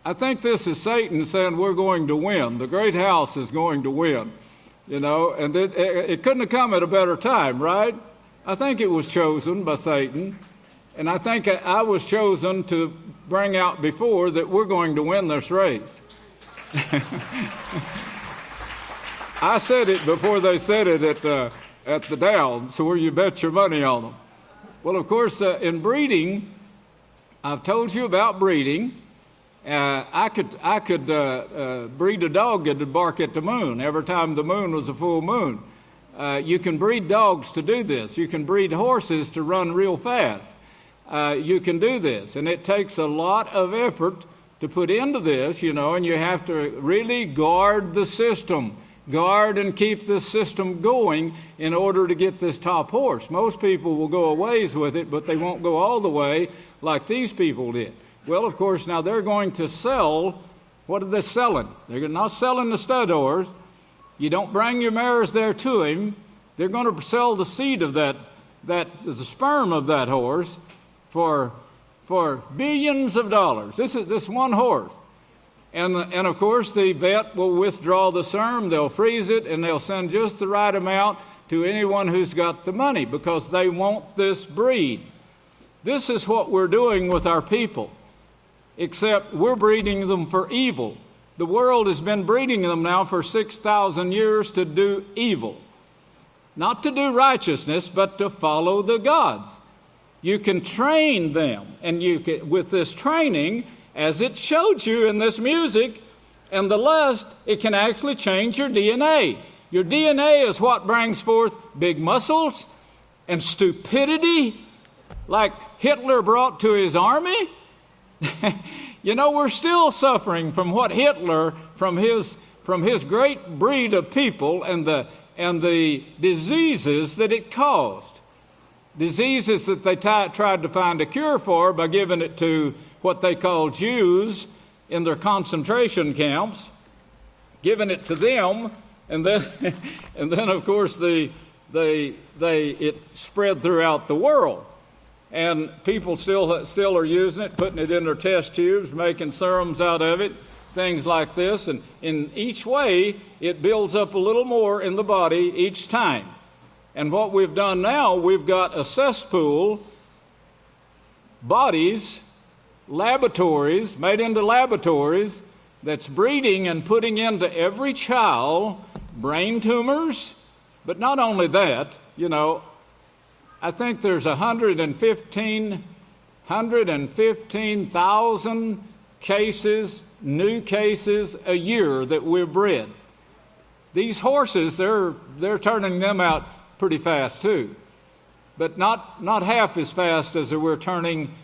I think this is Satan saying we're going to win. The great house is going to win. And it couldn't have come at a better time, right? I think it was chosen by Satan. And I think I was chosen to bring out before that we're going to win this race. I said it before they said it at the Downs, where you bet your money on them. Well, of course, in breeding, I've told you about breeding. I could breed a dog that would bark at the moon every time the moon was a full moon. You can breed dogs to do this. You can breed horses to run real fast. You can do this, and it takes a lot of effort to put into this, and you have to really guard the system. Guard and keep this system going in order to get this top horse. Most people will go a ways with it, but they won't go all the way like these people did. Well, of course, now they're going to sell. What are they selling? They're not selling the stud horse. You don't bring your mares there to him. They're going to sell the seed of the sperm of that horse for billions of dollars. This is this one horse. And of course, the vet will withdraw the sperm, they'll freeze it, and they'll send just the right amount to anyone who's got the money because they want this breed. This is what we're doing with our people, except we're breeding them for evil. The world has been breeding them now for 6,000 years to do evil. Not to do righteousness, but to follow the gods. You can train them, and with this training, as it showed you in this music and the lust, it can actually change your DNA. Your DNA is what brings forth big muscles and stupidity like Hitler brought to his army. We're still suffering from what Hitler, from his great breed of people and the diseases that it caused. Diseases that they tried to find a cure for by giving it to what they call Jews in their concentration camps, giving it to them, and then of course it spread throughout the world, and people still are using it, putting it in their test tubes, making serums out of it, things like this, and in each way it builds up a little more in the body each time. And what we've done now, we've got a cesspool, bodies, laboratories, made into laboratories, that's breeding and putting into every child brain tumors. But not only that, I think there's 115,000 cases, new cases a year that we've bred. These horses, they're turning them out pretty fast too, but not half as fast as we're turning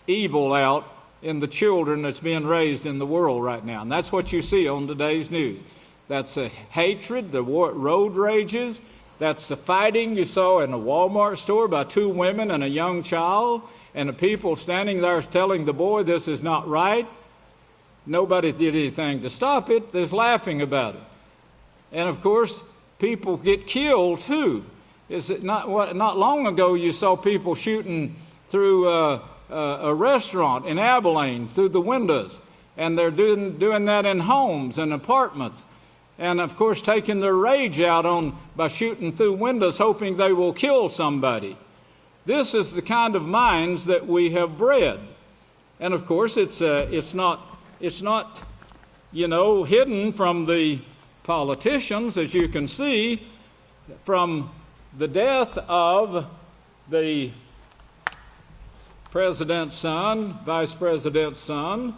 evil out in the children that's being raised in the world right now. And that's what you see on today's news. That's the hatred, the road rages. That's the fighting you saw in a Walmart store by two women and a young child, and the people standing there telling the boy this is not right. Nobody did anything to stop it. They're laughing about it. And of course, people get killed too. Not long ago you saw people shooting through a restaurant in Abelin through the windows, and they're doing that in homes and apartments, and of course taking their rage out by shooting through windows, hoping they will kill somebody. This is the kind of minds that we have bred, and of course it's not hidden from the politicians, as you can see from the death of the president's son, vice president's son,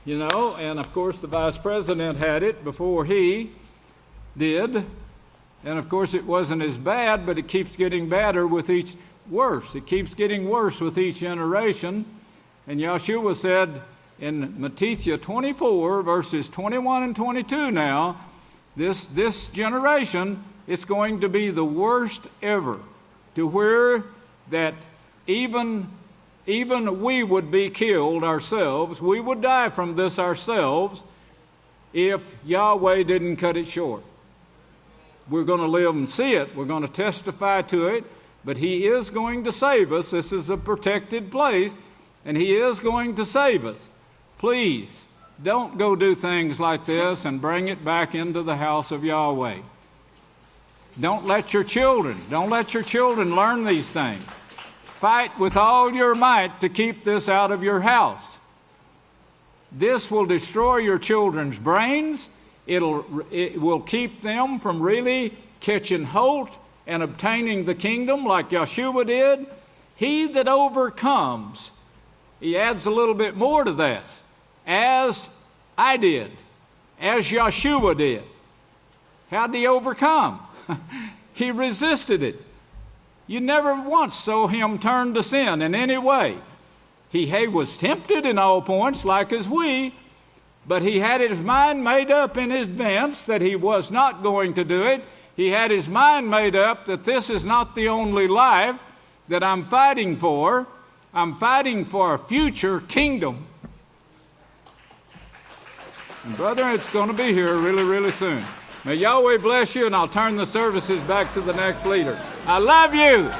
and of course the vice president had it before he did, and of course it wasn't as bad, but it keeps getting badder with each worse. It keeps getting worse with each generation, and Yeshua said in Matthew 24, verses 21 and 22 now, this generation, it's going to be the worst ever, to where that even we would be killed ourselves. We would die from this ourselves if Yahweh didn't cut it short. We're going to live and see it. We're going to testify to it. But He is going to save us. This is a protected place, and He is going to save us. Please, don't go do things like this and bring it back into the house of Yahweh. Don't let your children learn these things. Fight with all your might to keep this out of your house. This will destroy your children's brains. It will keep them from really catching hold and obtaining the kingdom like Yeshua did. He that overcomes, he adds a little bit more to this, as I did, as Yeshua did. How did he overcome? He resisted it. You never once saw him turn to sin in any way. He was tempted in all points like as we, but he had his mind made up in advance that he was not going to do it. He had his mind made up that this is not the only life that I'm fighting for. I'm fighting for a future kingdom. And brother, it's going to be here really, really soon. May Yahweh bless you, and I'll turn the services back to the next leader. I love you.